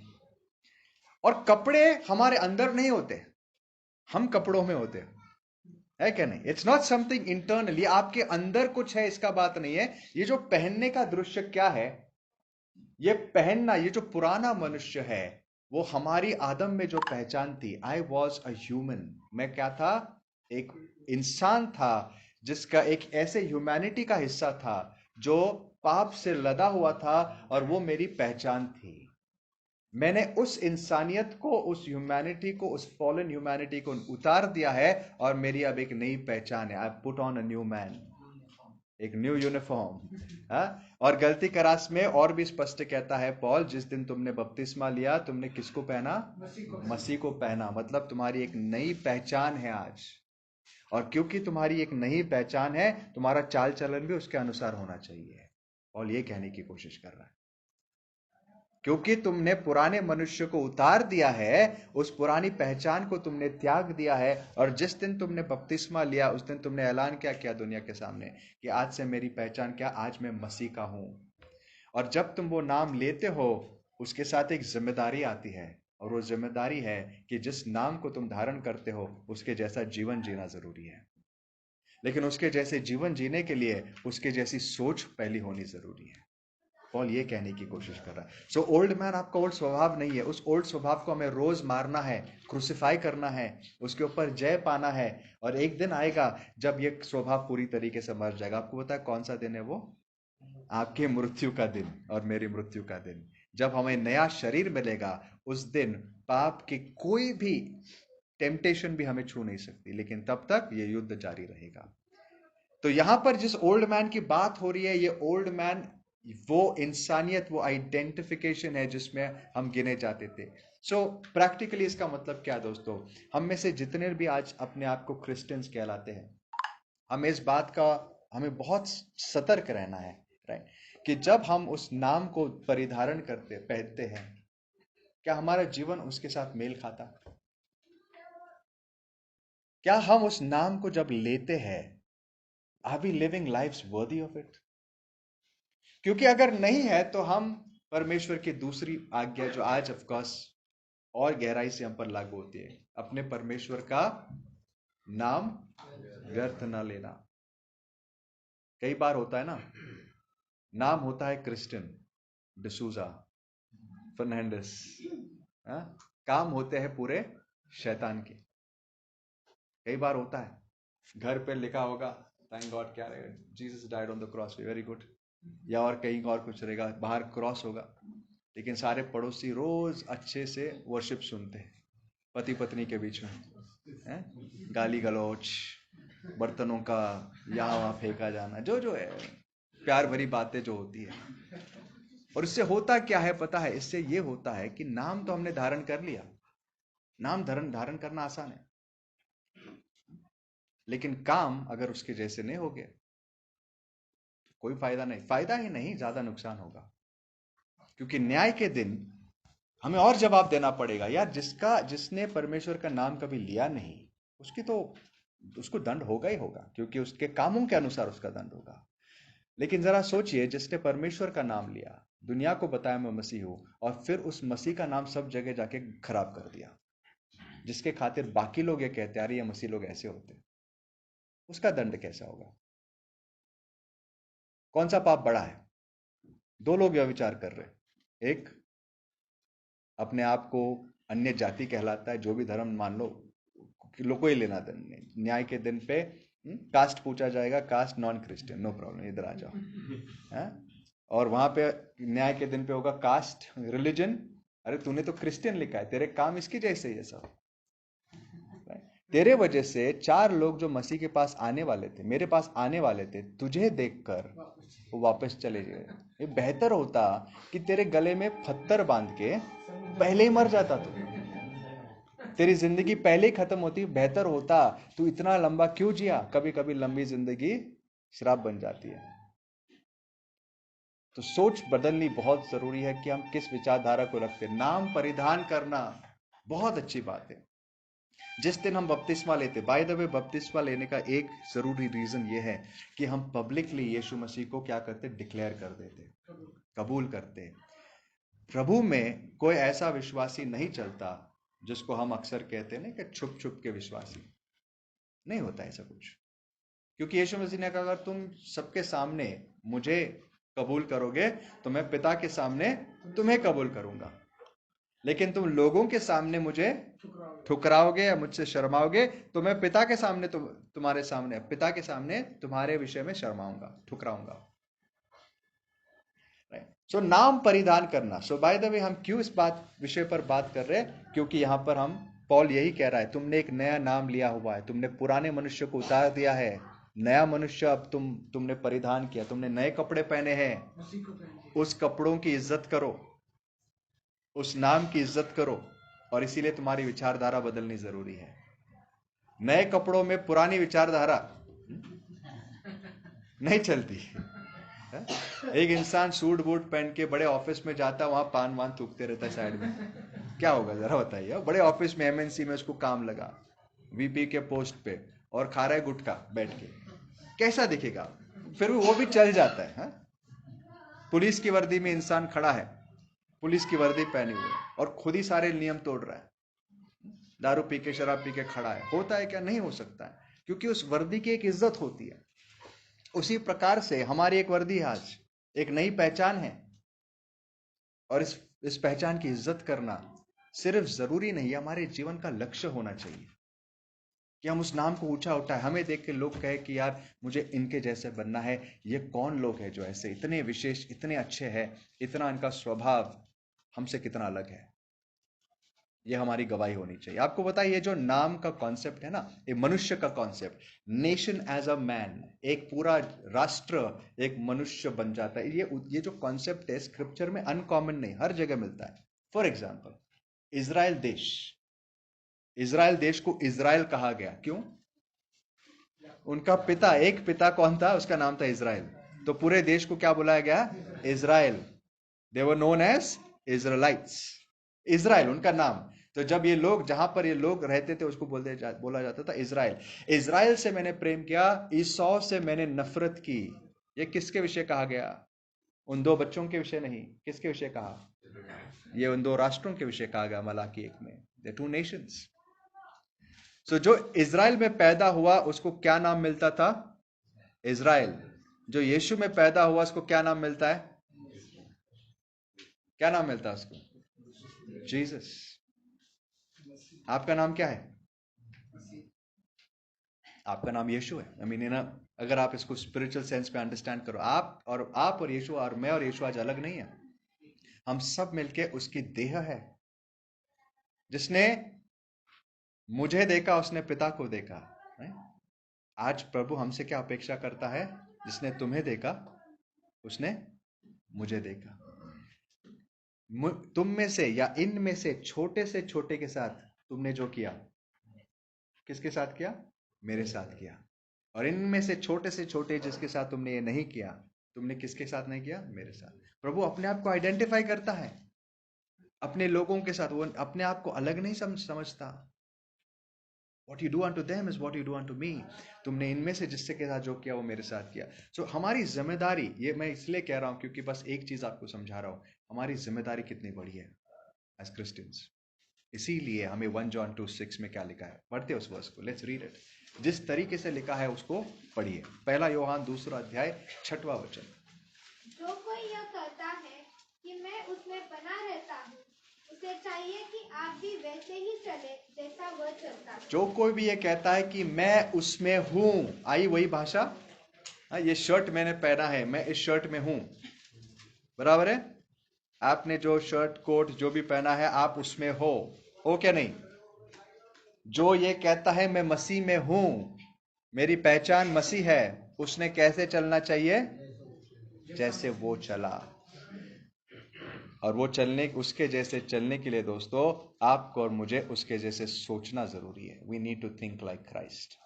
और कपड़े हमारे अंदर नहीं होते, हम कपड़ों में होते हैं, है क्या नहीं? इट्स नॉट समथिंग इंटरनली, आपके अंदर कुछ है, इसका बात नहीं है। ये जो पहनने का दृश्य क्या है, ये पहनना, ये जो पुराना मनुष्य है, वो हमारी आदम में जो पहचान थी, आई वॉज अ ह्यूमन, मैं क्या था? एक इंसान था, जिसका एक ऐसे ह्यूमैनिटी का हिस्सा था जो पाप से लदा हुआ था, और वो मेरी पहचान थी। मैंने उस इंसानियत को, उस ह्यूमैनिटी को, उस फॉलन ह्यूमैनिटी को उतार दिया है, और मेरी अब एक नई पहचान है। I put on a new man, एक न्यू यूनिफॉर्म। और गलती का रास में और भी स्पष्ट कहता है पॉल, जिस दिन तुमने बपतिस्मा लिया, तुमने किसको पहना? मसीह को पहना। मतलब तुम्हारी एक नई पहचान है आज, और क्योंकि तुम्हारी एक नई पहचान है, तुम्हारा चाल चलन भी उसके अनुसार होना चाहिए। पॉल ये कहने की कोशिश कर रहा है, क्योंकि तुमने पुराने मनुष्य को उतार दिया है, उस पुरानी पहचान को तुमने त्याग दिया है, और जिस दिन तुमने बपतिस्मा लिया उस दिन तुमने ऐलान क्या किया दुनिया के सामने कि आज से मेरी पहचान क्या, आज मैं मसीह का हूं। और जब तुम वो नाम लेते हो उसके साथ एक जिम्मेदारी आती है, और वो जिम्मेदारी है कि जिस नाम को तुम धारण करते हो उसके जैसा जीवन जीना जरूरी है। लेकिन उसके जैसे जीवन जीने के लिए उसके जैसी सोच पहली होनी जरूरी है। पॉल ये कहने की कोशिश कर रहा है। सो ओल्ड मैन आपका ओल्ड स्वभाव नहीं है, उस ओल्ड स्वभाव को हमें रोज मारना है, क्रूसिफाई करना है, उसके ऊपर जय पाना है। और एक दिन आएगा जब ये स्वभाव पूरी तरीके से मर जाएगा। आपको पता है कौन सा दिन है वो? आपके मृत्यु का दिन और मेरी मृत्यु का दिन। जब हमें नया शरीर मिलेगा उस दिन पाप की कोई भी टेम्पटेशन भी हमें छू नहीं सकती, लेकिन तब तक ये युद्ध जारी रहेगा। तो यहां पर जिस ओल्ड मैन की बात हो रही है, ये ओल्ड मैन वो इंसानियत, वो आइडेंटिफिकेशन है जिसमें हम गिने जाते थे। सो प्रैक्टिकली इसका मतलब क्या दोस्तों? हम में से जितने भी आज अपने आप को क्रिश्चियंस कहलाते हैं, हमें इस बात का हमें बहुत सतर्क रहना है, राइट, कि जब हम उस नाम को परिधारण करते पहनते हैं, क्या हमारा जीवन उसके साथ मेल खाता? क्या हम उस नाम को जब लेते हैं, are we living lives worthy of it? क्योंकि अगर नहीं है तो हम परमेश्वर की दूसरी आज्ञा जो आज ऑफ कोर्स और गहराई से हम पर लागू होती है, अपने परमेश्वर का नाम व्यर्थ ना लेना। कई बार होता है ना, नाम होता है क्रिस्टियन, डिसूजा, फर्नांडिस, काम होते हैं पूरे शैतान के। कई बार होता है घर पे लिखा होगा थैंक गॉड, क्या रहेगा, Jesus died on the cross, very good, या और कहीं और कुछ रहेगा, बाहर क्रॉस होगा, लेकिन सारे पड़ोसी रोज अच्छे से वर्शिप सुनते हैं, पति पत्नी के बीच में गाली गलौच, बर्तनों का यहाँ वहां फेंका जाना, जो जो है प्यार भरी बातें जो होती है। और इससे होता क्या है पता है? इससे ये होता है कि नाम तो हमने धारण कर लिया, नाम धारण करना आसान है, लेकिन काम अगर उसके जैसे नहीं हो गया कोई फायदा नहीं, फायदा ही नहीं, ज्यादा नुकसान होगा। क्योंकि न्याय के दिन हमें और जवाब देना पड़ेगा। यार जिसने परमेश्वर का नाम कभी लिया नहीं उसको दंड होगा ही होगा, क्योंकि उसके कामों के अनुसार उसका दंड होगा। लेकिन जरा सोचिए, जिसने परमेश्वर का नाम लिया, दुनिया को बताया मैं मसीह हूं, और फिर उस मसीह का नाम सब जगह जाके खराब कर दिया, जिसके खातिर बाकी लोग ये कहते आ रहे ये मसीह लोग ऐसे होते, उसका दंड कैसा होगा? कौन सा पाप बड़ा है? दो लोग यह विचार कर रहे, एक अपने आप को अन्य जाति कहलाता है, जो भी धर्म मान लो, लोगों ही लेना देना, न्याय के दिन पे कास्ट पूछा जाएगा, caste non Christian, no problem, इधर आ जाओ, है? और वहां पे न्याय के दिन पे होगा कास्ट, रिलीजन, अरे तूने तो क्रिश्चियन लिखा है, तेरे काम इसके जैसे ही है सब। तेरे वजह से 4 लोग जो मसीह के पास आने वाले थे, मेरे पास आने वाले थे, तुझे देखकर वो वापस चले गए। ये बेहतर होता कि तेरे गले में पत्थर बांध के पहले ही मर जाता, तेरी जिंदगी पहले ही खत्म होती। बेहतर होता तू इतना लंबा क्यों जिया? कभी कभी लंबी जिंदगी श्राप बन जाती है। तो सोच बदलनी बहुत जरूरी है कि हम किस विचारधारा को रखते हैं। नाम परिधान करना बहुत अच्छी बात है। जिस दिन हम बपतिस्मा लेते, बाय द वे बपतिस्मा लेने का एक जरूरी रीजन ये है कि हम पब्लिकली यीशु मसीह को क्या करते? डिक्लेयर कर देते, कबूल करते। प्रभु में कोई ऐसा विश्वासी नहीं चलता जिसको हम अक्सर कहते हैं ना कि छुप छुप के विश्वासी, नहीं होता ऐसा कुछ। क्योंकि यीशु मसीह ने कहा अगर तुम सबके सामने मुझे कबूल करोगे तो मैं पिता के सामने तुम्हें कबूल करूंगा, लेकिन तुम लोगों के सामने मुझे ठुकराओगे या मुझसे शर्माओगे तो मैं पिता के सामने तुम्हारे सामने, पिता के सामने तुम्हारे विषय में शर्माऊंगा, ठुकराऊंगा। सो नाम परिधान करना। सो बाय द वे हम क्यों इस विषय पर बात कर रहे हैं? क्योंकि यहां पर हम पॉल यही कह रहा है, तुमने एक नया नाम लिया हुआ है, तुमने पुराने मनुष्य को उतार दिया है, नया मनुष्य अब तुमने परिधान किया, तुमने नए कपड़े पहने हैं। उस कपड़ों की इज्जत करो, उस नाम की इज्जत करो, और इसीलिए तुम्हारी विचारधारा बदलनी जरूरी है। नए कपड़ों में पुरानी विचारधारा नहीं चलती, है? एक इंसान सूट बूट पहन के बड़े ऑफिस में जाता है, वहां पान वान थूकते रहता है साइड में, क्या होगा जरा बताइए? बड़े ऑफिस में एमएनसी में उसको काम लगा, वीपी के पोस्ट पे, और खा रहा है गुटखा बैठ के, कैसा दिखेगा? फिर वो भी चल जाता है, हा? पुलिस की वर्दी में इंसान खड़ा है, पुलिस की वर्दी पहनी हुई है, और खुद ही सारे नियम तोड़ रहा है, दारू पी के शराब पी के खड़ा है। होता है क्या? नहीं हो सकता है, क्योंकि उस वर्दी की एक इज्जत होती है। उसी प्रकार से हमारी एक वर्दी है, आज एक नई पहचान है, और इस पहचान की इज्जत करना सिर्फ जरूरी नहीं है, हमारे जीवन का लक्ष्य होना चाहिए कि हम उस नाम को ऊंचा उठाएं। हमें देख के लोग कहे कि यार मुझे इनके जैसे बनना है, ये कौन लोग हैं जो ऐसे इतने विशेष, इतने अच्छे हैं, इतना इनका स्वभाव हमसे कितना अलग है। ये हमारी गवाही होनी चाहिए। आपको पता है, ये जो नाम का कॉन्सेप्ट है ना, ये मनुष्य का concept, nation as a man, एक पूरा राष्ट्र एक मनुष्य बन जाता है। ये जो कॉन्सेप्ट है स्क्रिप्चर में अनकॉमन नहीं, हर जगह मिलता है। फॉर एग्जाम्पल, इजराइल देश को इजराइल कहा गया, क्यों? उनका पिता, एक पिता कौन था? उसका नाम था इजराइल। तो पूरे देश को क्या बुलाया गया? Israel. They were known as Israelites. Israel उनका नाम। तो जब ये लोग, जहां पर ये लोग रहते थे, उसको बोला जाता था इजराइल। इजराइल से मैंने प्रेम किया, ईसौ से मैंने नफरत की। ये किसके विषय कहा गया? उन दो बच्चों के विषय नहीं। किसके विषय कहा? ये उन दो राष्ट्रों के विषय कहा गया मलाकी 1 में, द टू नेशंस। सो जो इजराइल में पैदा हुआ उसको क्या नाम मिलता था? इजराइल। जो यीशु में पैदा हुआ उसको क्या नाम मिलता है? क्या नाम मिलता है उसको? जीसस। आपका नाम क्या है? आपका नाम यीशु है। आई मीन ना, अगर आप इसको स्पिरिचुअल सेंस में अंडरस्टैंड करो, आप और यीशु और मैं और यीशु आज अलग नहीं है। हम सब मिलके उसकी देह है। जिसने मुझे देखा उसने पिता को देखा। आज प्रभु हमसे क्या अपेक्षा करता है? जिसने तुम्हें देखा उसने मुझे देखा। तुम में से या इन में से छोटे के साथ तुमने जो किया, किसके साथ किया? मेरे साथ किया। और इनमें से छोटे जिसके साथ तुमने ये नहीं किया, तुमने किसके साथ नहीं किया? मेरे साथ। प्रभु अपने आप को आइडेंटिफाई करता है अपने लोगों के साथ। वो अपने आप को अलग नहीं समझता। What you do unto them is what you do unto me. तुमने इनमें से जिससे के साथ जो किया वो मेरे साथ किया। सो हमारी जिम्मेदारी, ये मैं इसलिए कह रहा हूं क्योंकि बस एक चीज आपको समझा रहा हूं, हमारी जिम्मेदारी कितनी बड़ी है एज क्रिश्चियंस। इसीलिए हमें 1 जॉन 2:6 में क्या लिखा है? पढ़ते उस वर्स को, लेट्स रीड इट। जिस तरीके से लिखा है उसको पढ़िए। 1 यूहन्ना 2 अध्याय 6वां वचन। जो कोई यह कहता है कि मैं उसमें बना रहता हूँ, उसे चाहिए कि आप भी वैसे ही चले जैसा वह चलता है। जो कोई भी ये कहता है कि मैं उसमें हूं, आई वही भाषा। ये शर्ट मैंने पहना है, मैं इस शर्ट में हूं, बराबर है? आपने जो शर्ट कोट जो भी पहना है आप उसमें हो क्या नहीं? जो ये कहता है मैं मसीह में हूं, मेरी पहचान मसीह है, उसने कैसे चलना चाहिए? जैसे वो चला। और वो उसके जैसे चलने के लिए दोस्तों, आपको और मुझे उसके जैसे सोचना जरूरी है। We need to think like Christ.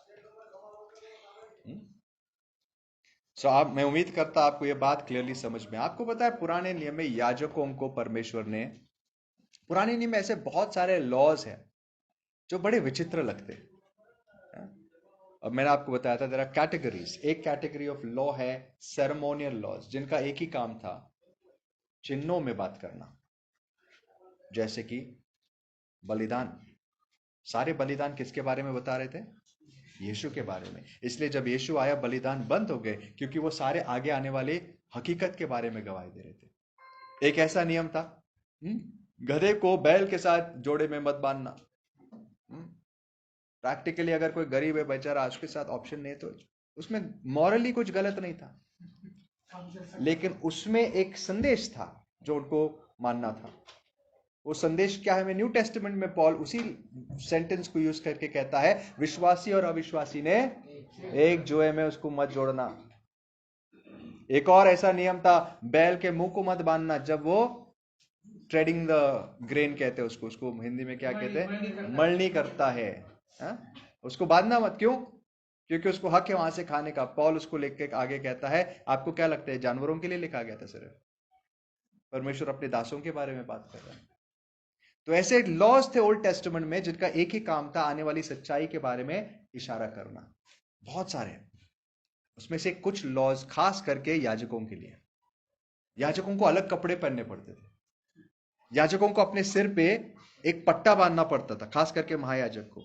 So मैं उम्मीद करता आपको ये बात क्लियरली समझ में। आपको पता है पुराने नियम में याजकों को परमेश्वर ने, पुराने नियम में ऐसे बहुत सारे लॉज हैं जो बड़े विचित्र लगते हैं। अब मैंने आपको बताया था, देयर आर कैटेगरीज। एक कैटेगरी ऑफ लॉ है सेरेमोनियल लॉज, जिनका एक ही काम था चिन्हों में बात करना। जैसे कि बलिदान, सारे बलिदान किसके बारे में बता रहे थे? यीशु के बारे में। इसलिए जब यीशु आया बलिदान बंद हो गए, क्योंकि वो सारे आगे आने वाले हकीकत के बारे में गवाही दे रहे थे। एक ऐसा नियम था, गधे को बैल के साथ जोड़े में मत बांधना। प्रैक्टिकली अगर कोई गरीब है बेचारा, उसके साथ ऑप्शन नहीं है, तो उसमें मॉरली कुछ गलत नहीं था, लेकिन उसमें एक संदेश था जो उनको मानना था। वो संदेश क्या है? मैं न्यू टेस्टामेंट में पॉल उसी सेंटेंस को यूज करके कहता है, विश्वासी और अविश्वासी ने एक जुए में उसको मत जोड़ना। एक और ऐसा नियम था, बैल के मुंह को मत बांधना जब वो ट्रेडिंग द ग्रेन कहते हैं उसको हिंदी में क्या कहते हैं? मळनी करता है। उसको बांधना मत। क्यों? क्योंकि उसको हक है वहां से खाने का। पॉल उसको लेके आगे कहता है, आपको क्या लगता है जानवरों के लिए लिखा गया था सिर्फ? परमेश्वर अपने दासों के बारे में बात कर रहा है। तो ऐसे लॉज थे ओल्ड टेस्टामेंट में जिनका एक ही काम था, आने वाली सच्चाई के बारे में इशारा करना। बहुत सारे, उसमें से कुछ लॉज खास करके याजकों के लिए। याजकों को अलग कपड़े पहनने पड़ते थे, याजकों को अपने सिर पे एक पट्टा बांधना पड़ता था, खास करके महायाजक को।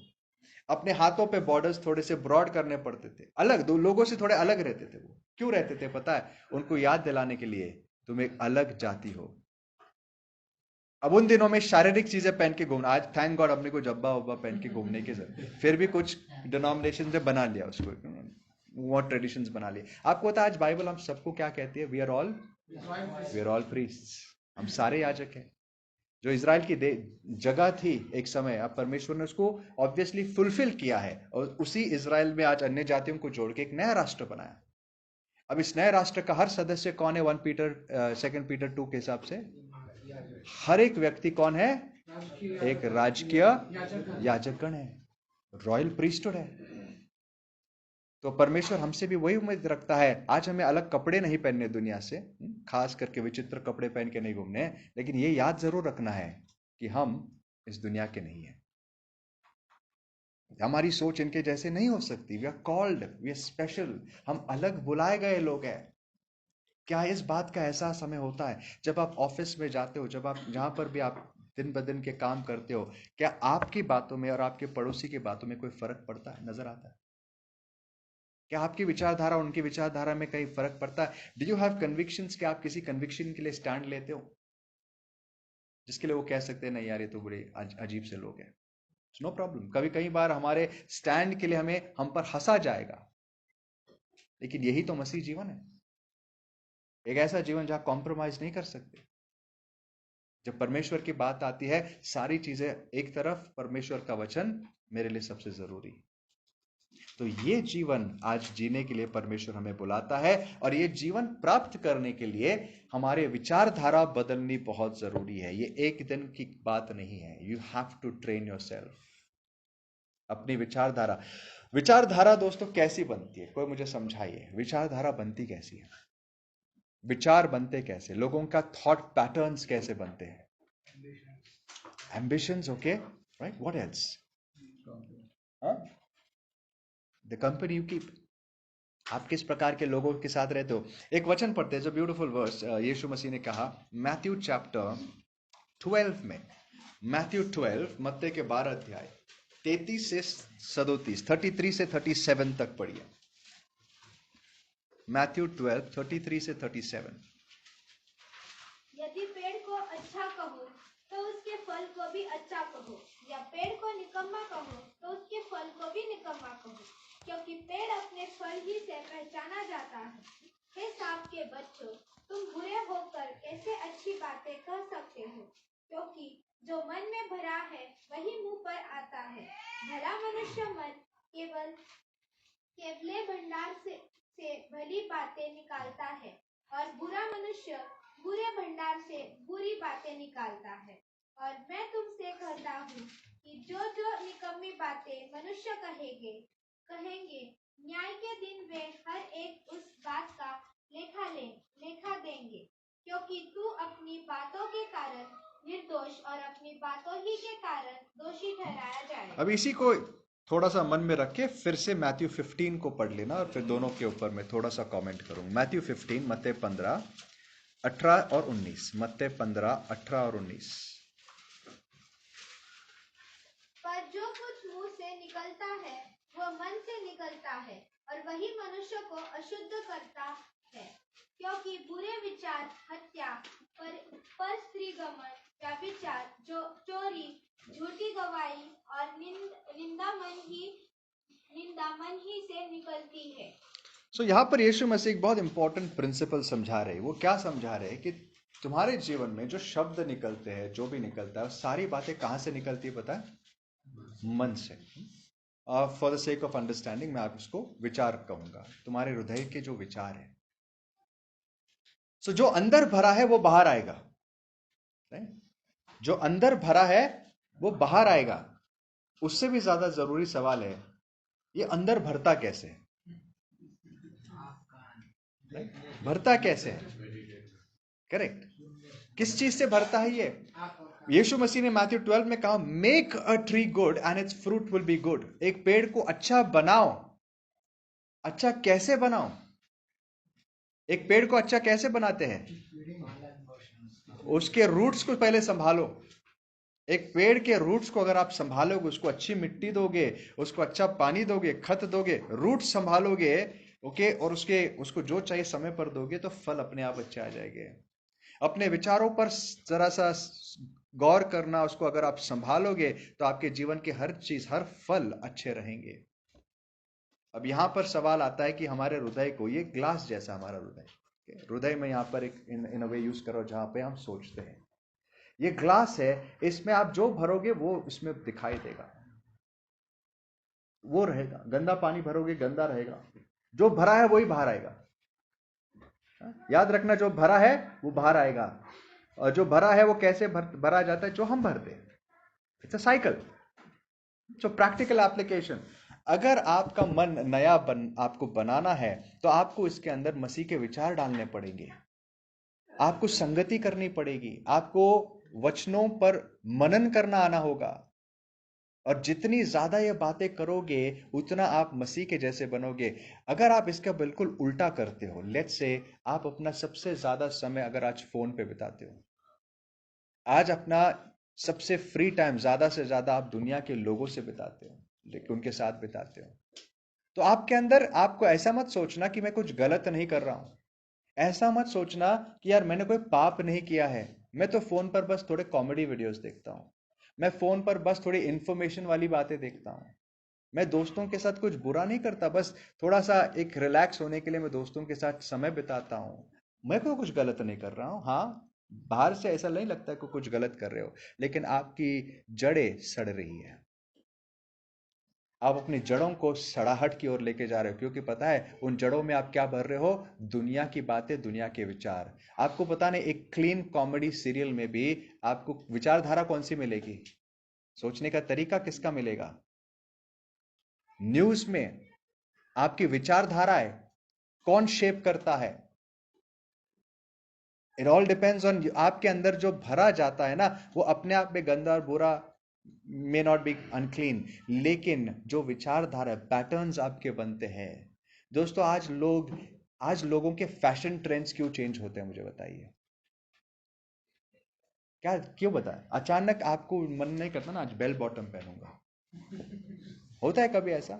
अपने हाथों पे बॉर्डर्स थोड़े से ब्रॉड करने पड़ते थे, अलग, दो लोगों से थोड़े अलग रहते थे। वो क्यों रहते थे पता है? उनको याद दिलाने के लिए तुम एक अलग जाति हो। अब उन दिनों में शारीरिक चीजें पहन के घूमना, आज थैंक गॉड अपने को जब्बा वब्बा पहन के घूमने की जरूरत, फिर भी कुछ डिनोमिनेशन ने बना लिया उसको, वो ट्रेडिशंस बना लिए। आपको पता है आज बाइबल हम सबको क्या कहती है? वी आर ऑल प्रीस्ट्स, हम सारे याजक हैं। जो इजराइल की जगह थी एक समय, अब परमेश्वर ने उसको ऑब्वियसली फुलफिल किया है, और उसी इजराइल में आज अन्य जातियों को जोड़ के एक नया राष्ट्र बनाया। अब इस नए राष्ट्र का हर सदस्य कौन है? 2 पीटर 2 के हिसाब से हर एक व्यक्ति कौन है? एक राजकीय याजकगण है, रॉयल प्रीस्टहुड है। तो परमेश्वर हमसे भी वही उम्मीद रखता है। आज हमें अलग कपड़े नहीं पहनने दुनिया से, खास करके विचित्र कपड़े पहन के नहीं घूमने, लेकिन ये याद जरूर रखना है कि हम इस दुनिया के नहीं है। हमारी सोच इनके जैसे नहीं हो सकती। We are called, we are special, हम अलग बुलाए गए लोग हैं। क्या इस बात का एहसास हमें होता है जब आप ऑफिस में जाते हो, जब आप जहां पर भी आप दिन ब दिन के काम करते हो, क्या आपकी बातों में और आपके पड़ोसी की बातों में कोई फर्क पड़ता है, नजर आता है? क्या आपकी विचारधारा उनकी विचारधारा में कहीं फर्क पड़ता है? Do you have convictions? क्या आप किसी कन्विक्शन के लिए स्टैंड लेते हो जिसके लिए वो कह सकते हैं नहीं यार ये तो बड़े अजीब से लोग हैं? No problem. कभी कई बार हमारे स्टैंड के लिए हम पर हंसा जाएगा, लेकिन यही तो मसीह जीवन है, एक ऐसा जीवन जहां कॉम्प्रोमाइज नहीं कर सकते। जब परमेश्वर की बात आती है, सारी चीजें एक तरफ, परमेश्वर का वचन मेरे लिए सबसे जरूरी। तो ये जीवन आज जीने के लिए परमेश्वर हमें बुलाता है, और ये जीवन प्राप्त करने के लिए हमारे विचारधारा बदलनी बहुत जरूरी है। ये एक दिन की बात नहीं है। You have to train yourself. अपनी विचारधारा दोस्तों कैसी बनती है? कोई मुझे समझाइए, विचारधारा बनती कैसी है? विचार बनते कैसे? लोगों का थॉट पैटर्न्स कैसे बनते हैं? Ambitions, okay, right, what else? The company you keep. आप किस प्रकार के लोगों के साथ रहते हो? एक वचन पढ़ते हैं जो ब्यूटीफुल वर्स यीशु मसीह ने कहा मैथ्यू चैप्टर 12 में। मैथ्यू 12, मत्ते के 12 अध्याय 33 से 37, 33 से 37 तक पढ़िए। मैथ्यू 12, 33 से 37। यदि पेड़ को अच्छा कहो तो उसके फल को भी अच्छा कहो, या पेड़ को निकम्मा कहो तो उसके फल को भी निकम्मा कहो, क्योंकि पेड़ अपने फल ही से पहचाना जाता है। हे सांप के बच्चों, तुम बुरे होकर कैसे अच्छी बातें कह सकते हो? क्योंकि जो मन में भरा है वही मुंह पर आता है। भला मनुष्य मन केवले भंडार से भली बातें निकालता है, और बुरा मनुष्य बुरे भंडार से बुरी बातें निकालता है। और मैं तुमसे कहता हूँ कि जो निकम्मी बातें मनुष्य कहेंगे, न्याय के दिन वे हर एक उस बात का लेखा देंगे, क्योंकि तू अपनी बातों के कारण निर्दोष और अपनी बातों ही के कारण दोषी ठहराया जाए। अब इसी को थोड़ा सा मन में रख के फिर से मैथ्यू 15 को पढ़ लेना, और फिर दोनों के ऊपर मैं थोड़ा सा कमेंट करूंगा। मैथ्यू 15, मत्ते 15, 18 और 19। मत्ते 15, 18 और 19। पर जो कुछ मुंह से निकलता है वह मन से निकलता है, और वही मनुष्य को अशुद्ध करता है। क्योंकि बुरे विचार, हत्या, पर स्त्रीगमन, व्यभिचार, चोरी, झूठी गवाही और निंदा मन ही से निकलती है। सो यहाँ पर यीशु मसीह एक बहुत इंपॉर्टेंट प्रिंसिपल समझा रहे हैं। वो क्या समझा रहे हैं कि तुम्हारे जीवन में जो शब्द निकलते हैं, जो भी निकलता है, सारी बातें कहाँ से निकलती है पता है? मन से। For the sake of understanding मैं आप इसको विचार कहूंगा, तुम्हारे हृदय के जो विचार है। सो जो अंदर भरा है वो बाहर आएगा। जो अंदर भरा है वो बाहर आएगा। उससे भी ज्यादा जरूरी सवाल है ये अंदर भरता कैसे है? भरता कैसे है? करेक्ट। किस चीज से भरता है ये? यीशु मसीह ने मैथ्यू 12 में कहा, make a tree good and it's fruit will be good. एक पेड़ को अच्छा बनाओ। अच्छा कैसे बनाओ? एक पेड़ को अच्छा कैसे बनाते हैं? उसके रूट्स को पहले संभालो। एक पेड़ के रूट्स को अगर आप संभालोगे, उसको अच्छी मिट्टी दोगे, उसको अच्छा पानी दोगे, खत दोगे, रूट संभालोगे, ओके, और उसको जो चाहिए समय पर दोगे, तो फल अपने आप अच्छे आ जाएंगे। अपने विचारों पर जरा सा गौर करना, उसको अगर आप संभालोगे तो आपके जीवन के हर चीज, हर फल अच्छे रहेंगे। अब यहां पर सवाल आता है कि हमारे हृदय को, ये ग्लास जैसा हमारा हृदय में यहां पर एक इन वे यूज करो जहां पे हम सोचते हैं। ये ग्लास है, इसमें आप जो भरोगे वो इसमें दिखाई देगा, वो रहेगा। गंदा पानी भरोगे, गंदा रहेगा। जो भरा है वही बाहर आएगा। याद रखना, जो भरा है वो बाहर आएगा। और जो भरा है वो कैसे भरा जाता है? जो हम भरते हैं। It's a cycle. So practical application, अगर आपका मन नया आपको बनाना है, तो आपको इसके अंदर मसीह के विचार डालने पड़ेंगे। आपको संगति करनी पड़ेगी। आपको वचनों पर मनन करना आना होगा। और जितनी ज्यादा ये बातें करोगे, उतना आप मसीह के जैसे बनोगे। अगर आप इसका बिल्कुल उल्टा करते हो, लेट्स से आप अपना सबसे ज्यादा समय अगर आज फोन पे बिताते हो, आज अपना सबसे फ्री टाइम ज्यादा से ज्यादा आप दुनिया के लोगों से बिताते हो, लेकिन उनके साथ बिताते हो, तो आपके अंदर, आपको ऐसा मत सोचना कि मैं कुछ गलत नहीं कर रहा हूं। ऐसा मत सोचना कि यार मैंने कोई पाप नहीं किया है, मैं तो फोन पर बस थोड़े कॉमेडी वीडियोस देखता हूं, मैं फोन पर बस थोड़ी इंफॉर्मेशन वाली बातें देखता हूं, मैं दोस्तों के साथ कुछ बुरा नहीं करता, बस थोड़ा सा एक रिलैक्स होने के लिए मैं दोस्तों के साथ समय बिताता हूं, मैं कोई कुछ गलत नहीं कर रहा हूं। हाँ, बाहर से ऐसा नहीं लगता कि कुछ गलत कर रहे हो, लेकिन आपकी जड़ें सड़ रही है। आप अपनी जड़ों को सड़ाहट की ओर लेके जा रहे हो, क्योंकि पता है उन जड़ों में आप क्या भर रहे हो? दुनिया की बातें, दुनिया के विचार। आपको पता नहीं, एक क्लीन कॉमेडी सीरियल में भी आपको विचारधारा कौन सी मिलेगी? सोचने का तरीका किसका मिलेगा? न्यूज में आपकी विचारधारा है, कौन शेप करता है? इट ऑल डिपेंड्स ऑन, आपके अंदर जो भरा जाता है ना, वो अपने आप में गंदा और बुरा मे नॉट बी अनक्लीन, लेकिन जो विचारधारा, पैटर्न्स आपके बनते हैं। दोस्तों, आज लोगों के फैशन ट्रेंड्स क्यों चेंज होते हैं, मुझे बताइए। क्या, क्यों बताएं? अचानक आपको मन नहीं करता ना, आज बेल बॉटम पहनूंगा? होता है कभी ऐसा?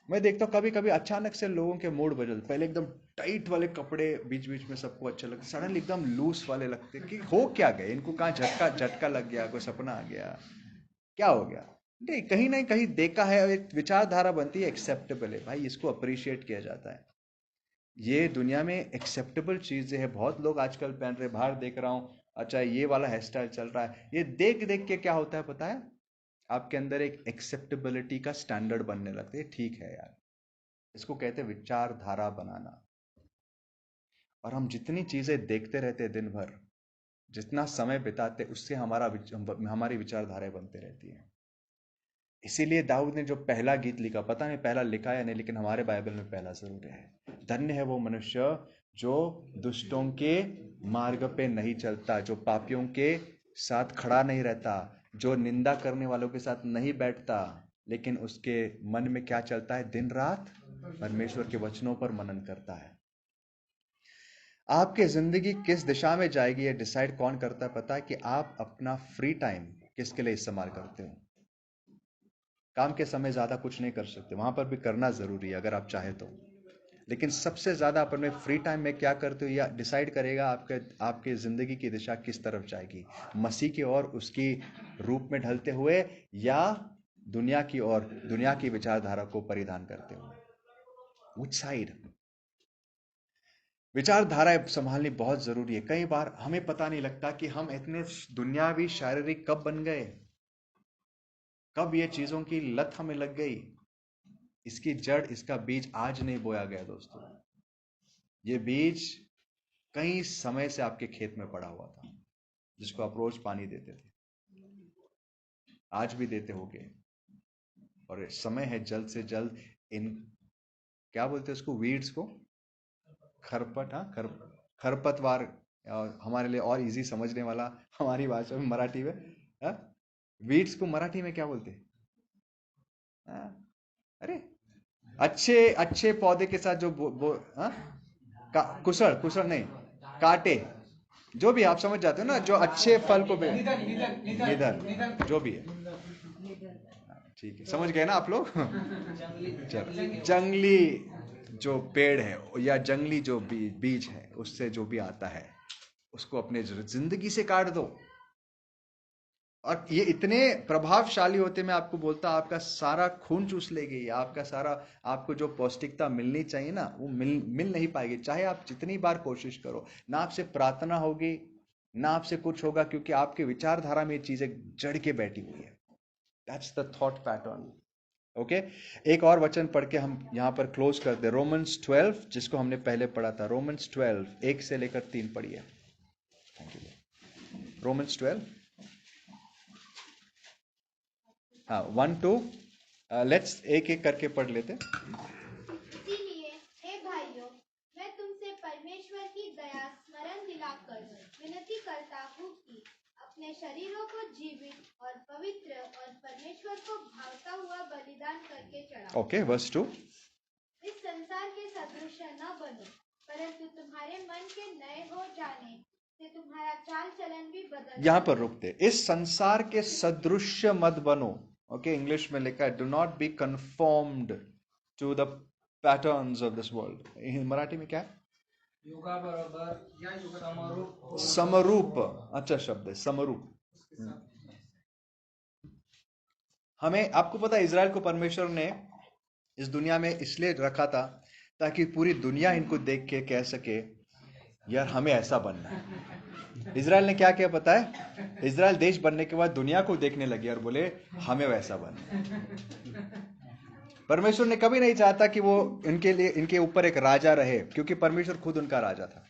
मैं देखता हूँ कभी कभी अचानक से लोगों के मूड बदल, पहले एकदम टाइट वाले कपड़े बीच बीच में सबको अच्छे लगते, सडनली एकदम लूज वाले लगते, कि हो क्या गए इनको? कहाँ झटका झटका लग गया? कोई सपना आ गया? क्या हो गया? नहीं कहीं देखा है, एक विचारधारा बनती है, एक्सेप्टेबल है भाई, इसको अप्रिशिएट किया जाता है। ये दुनिया में एक्सेप्टेबल चीजें है, बहुत लोग आजकल पहन रहे, बाहर देख रहा हूँ, अच्छा ये वाला हेयर स्टाइल चल रहा है, ये देख देख के क्या होता है पता है? आपके अंदर एक एक्सेप्टेबिलिटी का स्टैंडर्ड बनने लगते हैं। ठीक है यार, इसको कहते हैं विचारधारा बनाना। और हम जितनी चीजें देखते रहते हैं दिन भर, जितना समय बिताते, उससे हमारी विचारधाराएं बनते रहती है। इसीलिए दाऊद ने जो पहला गीत लिखा, पता नहीं पहला लिखा या नहीं, लेकिन हमारे बाइबल में पहला जरूर है। धन्य है वो मनुष्य जो दुष्टों के मार्ग पे नहीं चलता, जो पापियों के साथ खड़ा नहीं रहता, जो निंदा करने वालों के साथ नहीं बैठता, लेकिन उसके मन में क्या चलता है? दिन रात परमेश्वर के वचनों पर मनन करता है। आपकी जिंदगी किस दिशा में जाएगी, ये डिसाइड कौन करता है पता है? कि आप अपना फ्री टाइम किसके लिए इस्तेमाल करते हो। काम के समय ज्यादा कुछ नहीं कर सकते, वहां पर भी करना जरूरी है अगर आप चाहे तो, लेकिन सबसे ज्यादा अपने फ्री टाइम में क्या करते हो, या डिसाइड करेगा आपके जिंदगी की दिशा किस तरफ जाएगी। मसीह की ओर, उसकी रूप में ढलते हुए, या दुनिया की ओर, दुनिया की विचारधारा को परिधान करते हुए। Which side? विचारधाराएं संभालनी बहुत जरूरी है। कई बार हमें पता नहीं लगता कि हम इतने दुनियावी, शारीरिक कब बन गए, कब ये चीजों की लत हमें लग गई। इसकी जड़, इसका बीज आज नहीं बोया गया दोस्तों। ये बीज कई समय से आपके खेत में पड़ा हुआ था, जिसको आप रोज पानी देते थे, आज भी देते होगे। और समय है जल्द से जल्द इन, क्या बोलते हैं उसको, वीड्स को, खरपतवार, और हमारे लिए और इजी समझने वाला हमारी भाषा में, मराठी में, वीड्स को मराठी में क्या बोलते हैं? अरे अच्छे अच्छे पौधे के साथ जो कुशल कुशल नहीं, कांटे, जो भी आप समझ जाते हो ना, जो अच्छे फल को निधन, जो भी है, ठीक है, समझ गए ना आप लोग? चलो, जंगली जो पेड़ है या जंगली जो बीज है, उससे जो भी आता है उसको अपने जिंदगी से काट दो। और ये इतने प्रभावशाली होते, मैं आपको बोलता, आपका सारा खून चूस लेगी, आपका सारा, आपको जो पौष्टिकता मिलनी चाहिए ना, वो मिल नहीं पाएगी, चाहे आप जितनी बार कोशिश करो। ना आपसे प्रार्थना होगी, ना आपसे कुछ होगा, क्योंकि आपके विचारधारा में ये चीजें जड़ के बैठी हुई है। That's the thought pattern. Okay, एक और वचन पढ़ के हम यहां पर क्लोज करते हैं। रोमन्स 12, जिसको हमने पहले पढ़ा था, रोमन्स 12 1 से लेकर 3 पढ़िए। रोमन्स 12, हाँ 1 to, लेट्स एक एक करके पढ़ लेते। इसीलिए हे भाइयों, मैं तुमसे परमेश्वर की दया स्मरण दिलाकर विनती करता हूँ कि अपने शरीरों को जीवित और पवित्र और परमेश्वर को भावता हुआ बलिदान करके चढ़ाओ। Okay, verse 2। इस संसार के सदृश न बनो, परंतु तुम्हारे मन के नए हो जाने से तुम्हारा चाल चलन भी बदल। यहां पर रुकते, इस संसार के सदृश्य मत बनो। ओके, इंग्लिश में लिखा है do not be conformed to the patterns of this world. Marathi में क्या है? युगाबरोबर या समरूप। समरूप, अच्छा शब्द है, समरूप। हमें, आपको पता है, इजराइल को परमेश्वर ने इस दुनिया में इसलिए रखा था ताकि पूरी दुनिया इनको देख के कह सके यार हमें ऐसा बनना है। इजराइल ने क्या किया पता है? इजराइल देश बनने के बाद दुनिया को देखने लगे और बोले हमें वैसा बनना है। परमेश्वर ने कभी नहीं चाहता कि वो इनके लिए, इनके ऊपर एक राजा रहे, क्योंकि परमेश्वर खुद उनका राजा था।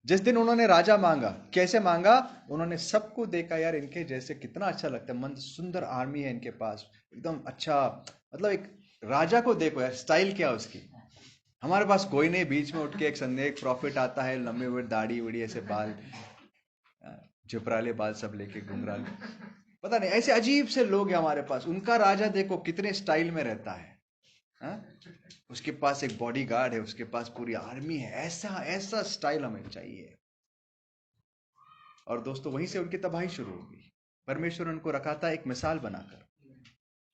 जिस दिन उन्होंने राजा मांगा, कैसे मांगा? उन्होंने सबको देखा, यार इनके जैसे कितना अच्छा लगता है, मन सुंदर आर्मी है इनके पास, एकदम अच्छा, मतलब एक राजा को देखो यार, स्टाइल क्या उसकी। हमारे पास कोई नहीं, बीच में उठ के एक संदेह, एक प्रॉफिट आता है, लंबे हुए दाढ़ी उड़ी, ऐसे बाल, झुपराले बाल सब लेके घुंघरा, पता नहीं ऐसे अजीब से लोग हैं हमारे पास। उनका राजा देखो कितने स्टाइल में रहता है, उसके पास एक बॉडीगार्ड है, उसके पास पूरी आर्मी है, ऐसा ऐसा स्टाइल हमें चाहिए। और दोस्तों वहीं से उनकी तबाही शुरू होगी। परमेश्वर उनको रखा था एक मिसाल बनाकर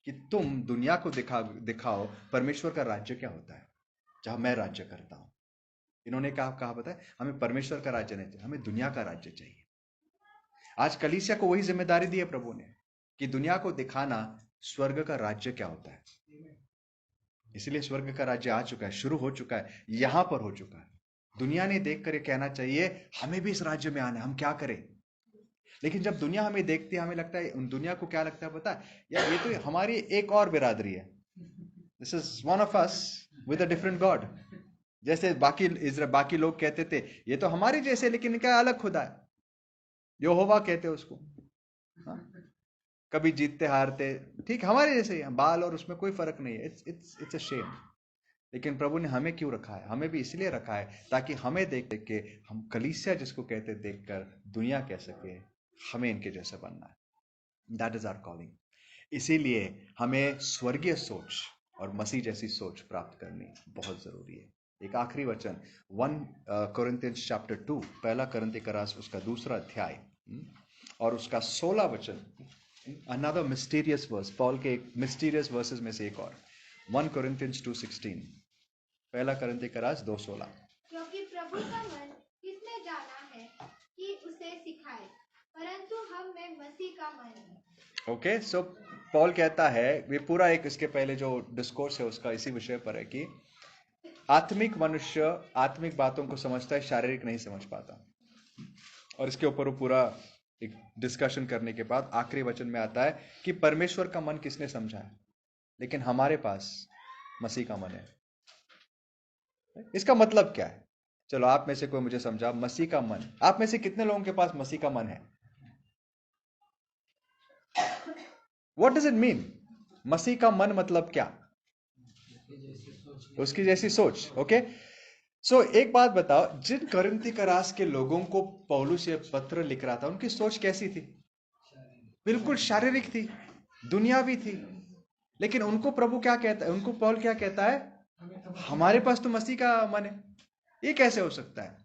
कि तुम दुनिया को दिखाओ परमेश्वर का राज्य क्या होता है, जहां मैं राज्य करता हूं। इन्होंने कहा पता है, हमें परमेश्वर का राज्य नहीं चाहिए, हमें दुनिया का राज्य चाहिए। आज कलीसिया को वही जिम्मेदारी दी है प्रभु ने कि दुनिया को दिखाना स्वर्ग का राज्य क्या होता है। इसलिए स्वर्ग का राज्य आ चुका है, शुरू हो चुका है, यहां पर हो चुका है। दुनिया ने देख कर कहना चाहिए हमें भी इस राज्य में आना है, हम क्या करें। लेकिन जब दुनिया हमें देखती है, हमें लगता है, उन दुनिया को क्या लगता है पता है, यार ये तो हमारी एक और बिरादरी है, this is one of us with a different God. जैसे बाकी लोग कहते थे ये तो हमारे जैसे, लेकिन इनका अलग खुदा है, यहोवा कहते उसको। हाँ? कभी जीतते हारते, ठीक हमारे जैसे ही, बाल और उसमें कोई फर्क नहीं है। It's a shame. लेकिन प्रभु ने हमें क्यों रखा है? हमें भी इसलिए रखा है ताकि हमें देख देख के हम कलीसिया जिसको कहते देखकर दुनिया कह सके हमें इनके जैसे बनना है। That is our calling. इसीलिए हमें स्वर्गीय सोच और मसीह जैसी सोच प्राप्त करनी बहुत जरूरी है। एक आखिरी वचन 1 कोरिन्थियंस चैप्टर 2, पहला कोरिन्थी का रास, उसका 2 अध्याय और उसका 16 वचन। अनदर मिस्टीरियस वर्स, पॉल के एक मिस्टीरियस वर्सेस में से एक और, 1 Corinthians 2:16, पहला कोरिन्थी का रास 2:16। क्योंकि प्रभु का मन किसने जाना है कि उसे सिखाए, परंतु हम में मसीह का मन है। ओके, सो पॉल कहता है, ये पूरा एक इसके पहले जो डिस्कोर्स है उसका इसी विषय पर है कि आत्मिक मनुष्य आत्मिक बातों को समझता है, शारीरिक नहीं समझ पाता। और इसके ऊपर वो पूरा एक डिस्कशन करने के बाद आखिरी वचन में आता है कि परमेश्वर का मन किसने समझा है, लेकिन हमारे पास मसीह का मन है। इसका मतलब क्या है? चलो आप में से कोई मुझे समझा, मसीह का मन, आप में से कितने लोगों के पास मसीह का मन है? What does it mean? मसीह का मन मतलब क्या? उसकी जैसी सोच। ओके, सो एक बात बताओ, जिन कोरिन्थी करास के लोगों को पौलुस ये पत्र लिख रहा था, उनकी सोच कैसी थी? बिल्कुल शारीरिक थी, दुनियावी थी। लेकिन उनको प्रभु क्या कहता है, उनको पौल क्या कहता है? हमारे पास तो मसीह का मन है। ये कैसे हो सकता है?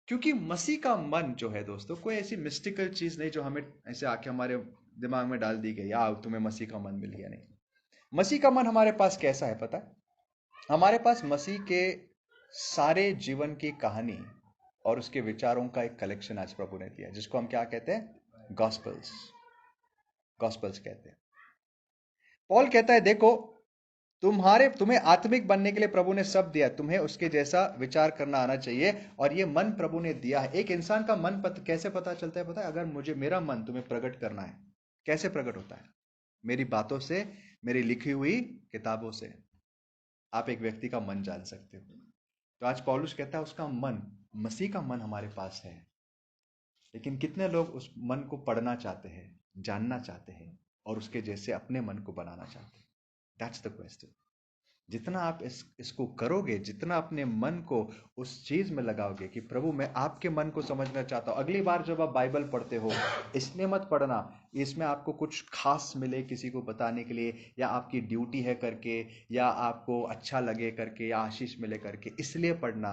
क्योंकि मसीह का मन जो है दोस्तों, कोई ऐसी मिस्टिकल चीज नहीं जो हमें ऐसे आके हमारे दिमाग में डाल दी गई, आओ तुम्हें मसीह का मन मिल गया। नहीं, मसीह का मन हमारे पास कैसा है पता है? हमारे पास मसीह के सारे जीवन की कहानी और उसके विचारों का एक कलेक्शन आज प्रभु ने दिया, जिसको हम क्या कहते हैं? गॉस्पल्स। गॉस्पल्स कहते हैं। पॉल कहता है देखो, तुम्हें आत्मिक बनने के लिए प्रभु ने सब दिया, तुम्हें उसके जैसा विचार करना आना चाहिए, और ये मन प्रभु ने दिया है। एक इंसान का मन कैसे पता चलता है पता है? अगर मेरा मन तुम्हें प्रकट करना है, कैसे प्रकट होता है? मेरी बातों से, मेरी लिखी हुई किताबों से आप एक व्यक्ति का मन जान सकते हो। तो आज पौलुस कहता है उसका मन, मसीह का मन हमारे पास है, लेकिन कितने लोग उस मन को पढ़ना चाहते हैं, जानना चाहते हैं, और उसके जैसे अपने मन को बनाना चाहते हैं? That's the question. जितना आप इसको करोगे, जितना अपने मन को उस चीज में लगाओगे कि प्रभु मैं आपके मन को समझना चाहता हूं। अगली बार जब आप बाइबल पढ़ते हो, इसलिए मत पढ़ना इसमें आपको कुछ खास मिले किसी को बताने के लिए, या आपकी ड्यूटी है करके, या आपको अच्छा लगे करके, या आशीष मिले करके, इसलिए पढ़ना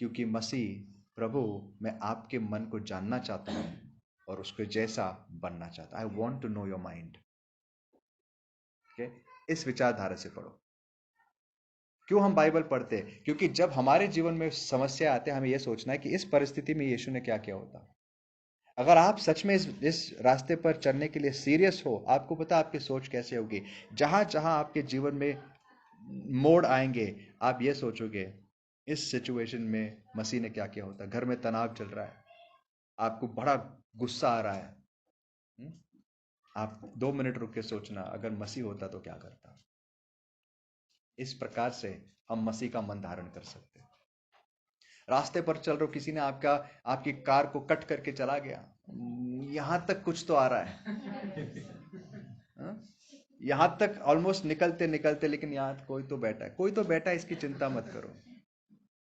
क्योंकि मसीह प्रभु मैं आपके मन को जानना चाहता हूं और उसके जैसा बनना चाहता हूं। I want to know your mind. इस विचारधारा से पढ़ो। क्यों हम बाइबल पढ़ते हैं? क्योंकि जब हमारे जीवन में समस्या आते हैं, हमें यह सोचना है कि इस परिस्थिति में यीशु ने क्या किया होता। अगर आप सच में इस रास्ते पर चलने के लिए सीरियस हो, आपको पता आपकी सोच कैसे होगी। जहां जहां आपके जीवन में मोड़ आएंगे, आप ये सोचोगे इस सिचुएशन में मसीह ने क्या किया होता। घर में तनाव चल रहा है, आपको बड़ा गुस्सा आ रहा है, आप 2 मिनट रुक के सोचना अगर मसीह होता तो क्या करता। इस प्रकार से हम मसीह का मन धारण कर सकते हैं। रास्ते पर चल रहे हो, किसी ने आपकी कार को कट करके चला गया, यहां तक कुछ तो आ रहा है, यहां तक ऑलमोस्ट निकलते निकलते, लेकिन यहां कोई तो बैठा है, इसकी चिंता मत करो।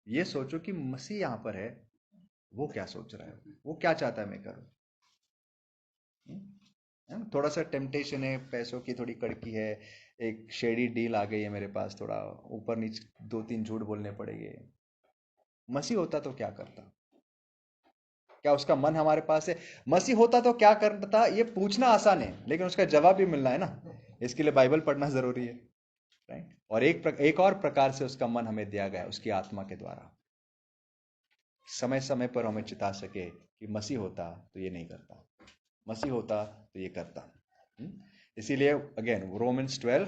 ये सोचो कि मसीह यहां पर है, वो क्या सोच रहा है, वो क्या चाहता है मैं करूं। थोड़ा सा टेम्पटेशन है, पैसों की थोड़ी कड़की है, एक शेडी डील आ गई है मेरे पास, थोड़ा ऊपर नीचे 2-3 झूठ बोलने पड़ेंगे। मसीह होता तो क्या करता? क्या उसका मन हमारे पास है? मसीह होता तो क्या करता? ये पूछना आसान है, लेकिन उसका जवाब भी मिलना है ना। इसके लिए बाइबल पढ़ना जरूरी है, राइट? और एक और प्रकार से उसका मन हमें दिया गया है, उसकी आत्मा के द्वारा। समय समय पर हमें चिता सके कि मसीह होता तो ये नहीं करता, मसीह होता तो ये करता। इसीलिए again Romans 12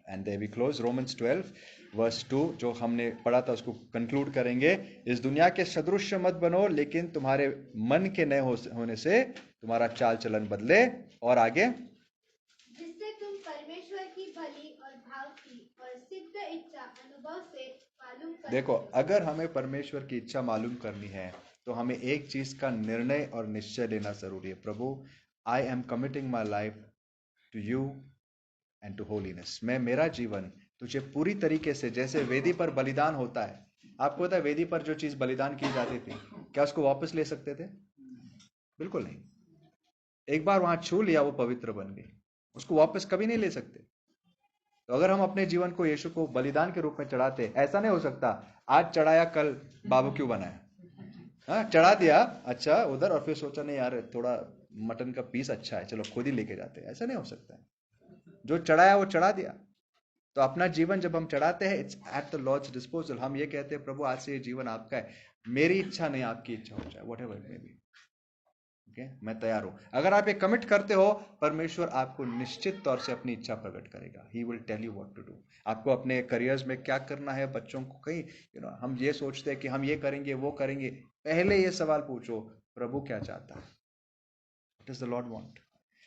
and there we close, Romans 12 verse 2 जो हमने पढ़ा था उसको कंक्लूड करेंगे। इस दुनिया के सदृश्य मत बनो, लेकिन तुम्हारे मन के नए होने से तुम्हारा चाल चलन बदले। और आगे, जिससे तुम परमेश्वर की भली और भावती और सिद्ध इच्छा अनुभव से मालूम कर देखो, अगर हमें परमेश्वर की इच्छा मालूम करनी है तो हमें एक चीज का निर्णय और निश्चय लेना जरूरी है। प्रभु, I am committing my life to you and to holiness. मैं मेरा जीवन तुझे पूरी तरीके से, जैसे वेदी पर बलिदान होता है, आपको पता है वेदी पर जो चीज बलिदान की जाती थी, क्या उसको वापस ले सकते थे? बिल्कुल नहीं। एक बार वहां छू लिया, वो पवित्र बन गई, उसको वापस कभी नहीं ले सकते। तो अगर हम अपने जीवन को यीशु को बलिदान के रूप में चढ़ाते, ऐसा नहीं हो सकता आज चढ़ाया कल बारबेक्यू बनाया, हाँ चढ़ा दिया अच्छा उधर, और फिर सोचा नहीं यार थोड़ा मटन का पीस अच्छा है, चलो खुद ही लेके जाते हैं। ऐसा नहीं हो सकता है। जो चढ़ाया वो चढ़ा दिया। तो अपना जीवन जब हम चढ़ाते हैं, it's at the Lord's disposal. हम ये कहते हैं प्रभु आज से ये जीवन आपका है, मेरी इच्छा नहीं आपकी इच्छा हो जाए, वट एवर मे बी। मैं तैयार हूं। अगर आप ये कमिट करते हो, परमेश्वर आपको निश्चित तौर से अपनी इच्छा प्रकट करेगा। He will tell you what to do. आपको अपने करियर्स में क्या करना है, बच्चों को कहीं हम ये सोचते हैं कि हम ये करेंगे वो करेंगे, पहले ये सवाल पूछो प्रभु क्या चाहता है, what is the Lord want.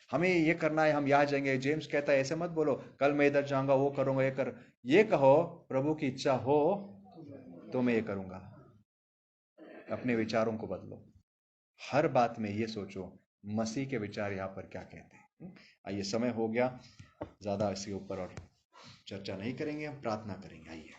हमें ये करना है, हम यहाँ जाएंगे। जेम्स कहता है ऐसे मत बोलो कल मैं इधर जाऊंगा, वो करूंगा, ये कहो प्रभु की इच्छा हो तो मैं ये करूंगा। अपने विचारों को बदलो। हर बात में ये सोचो मसीह के विचार यहाँ पर क्या कहते हैं, आइए, समय हो गया, ज़्यादा इसके ऊपर और चर्चा नहीं करेंगे, हम प्रार्थना करेंगे। आइए।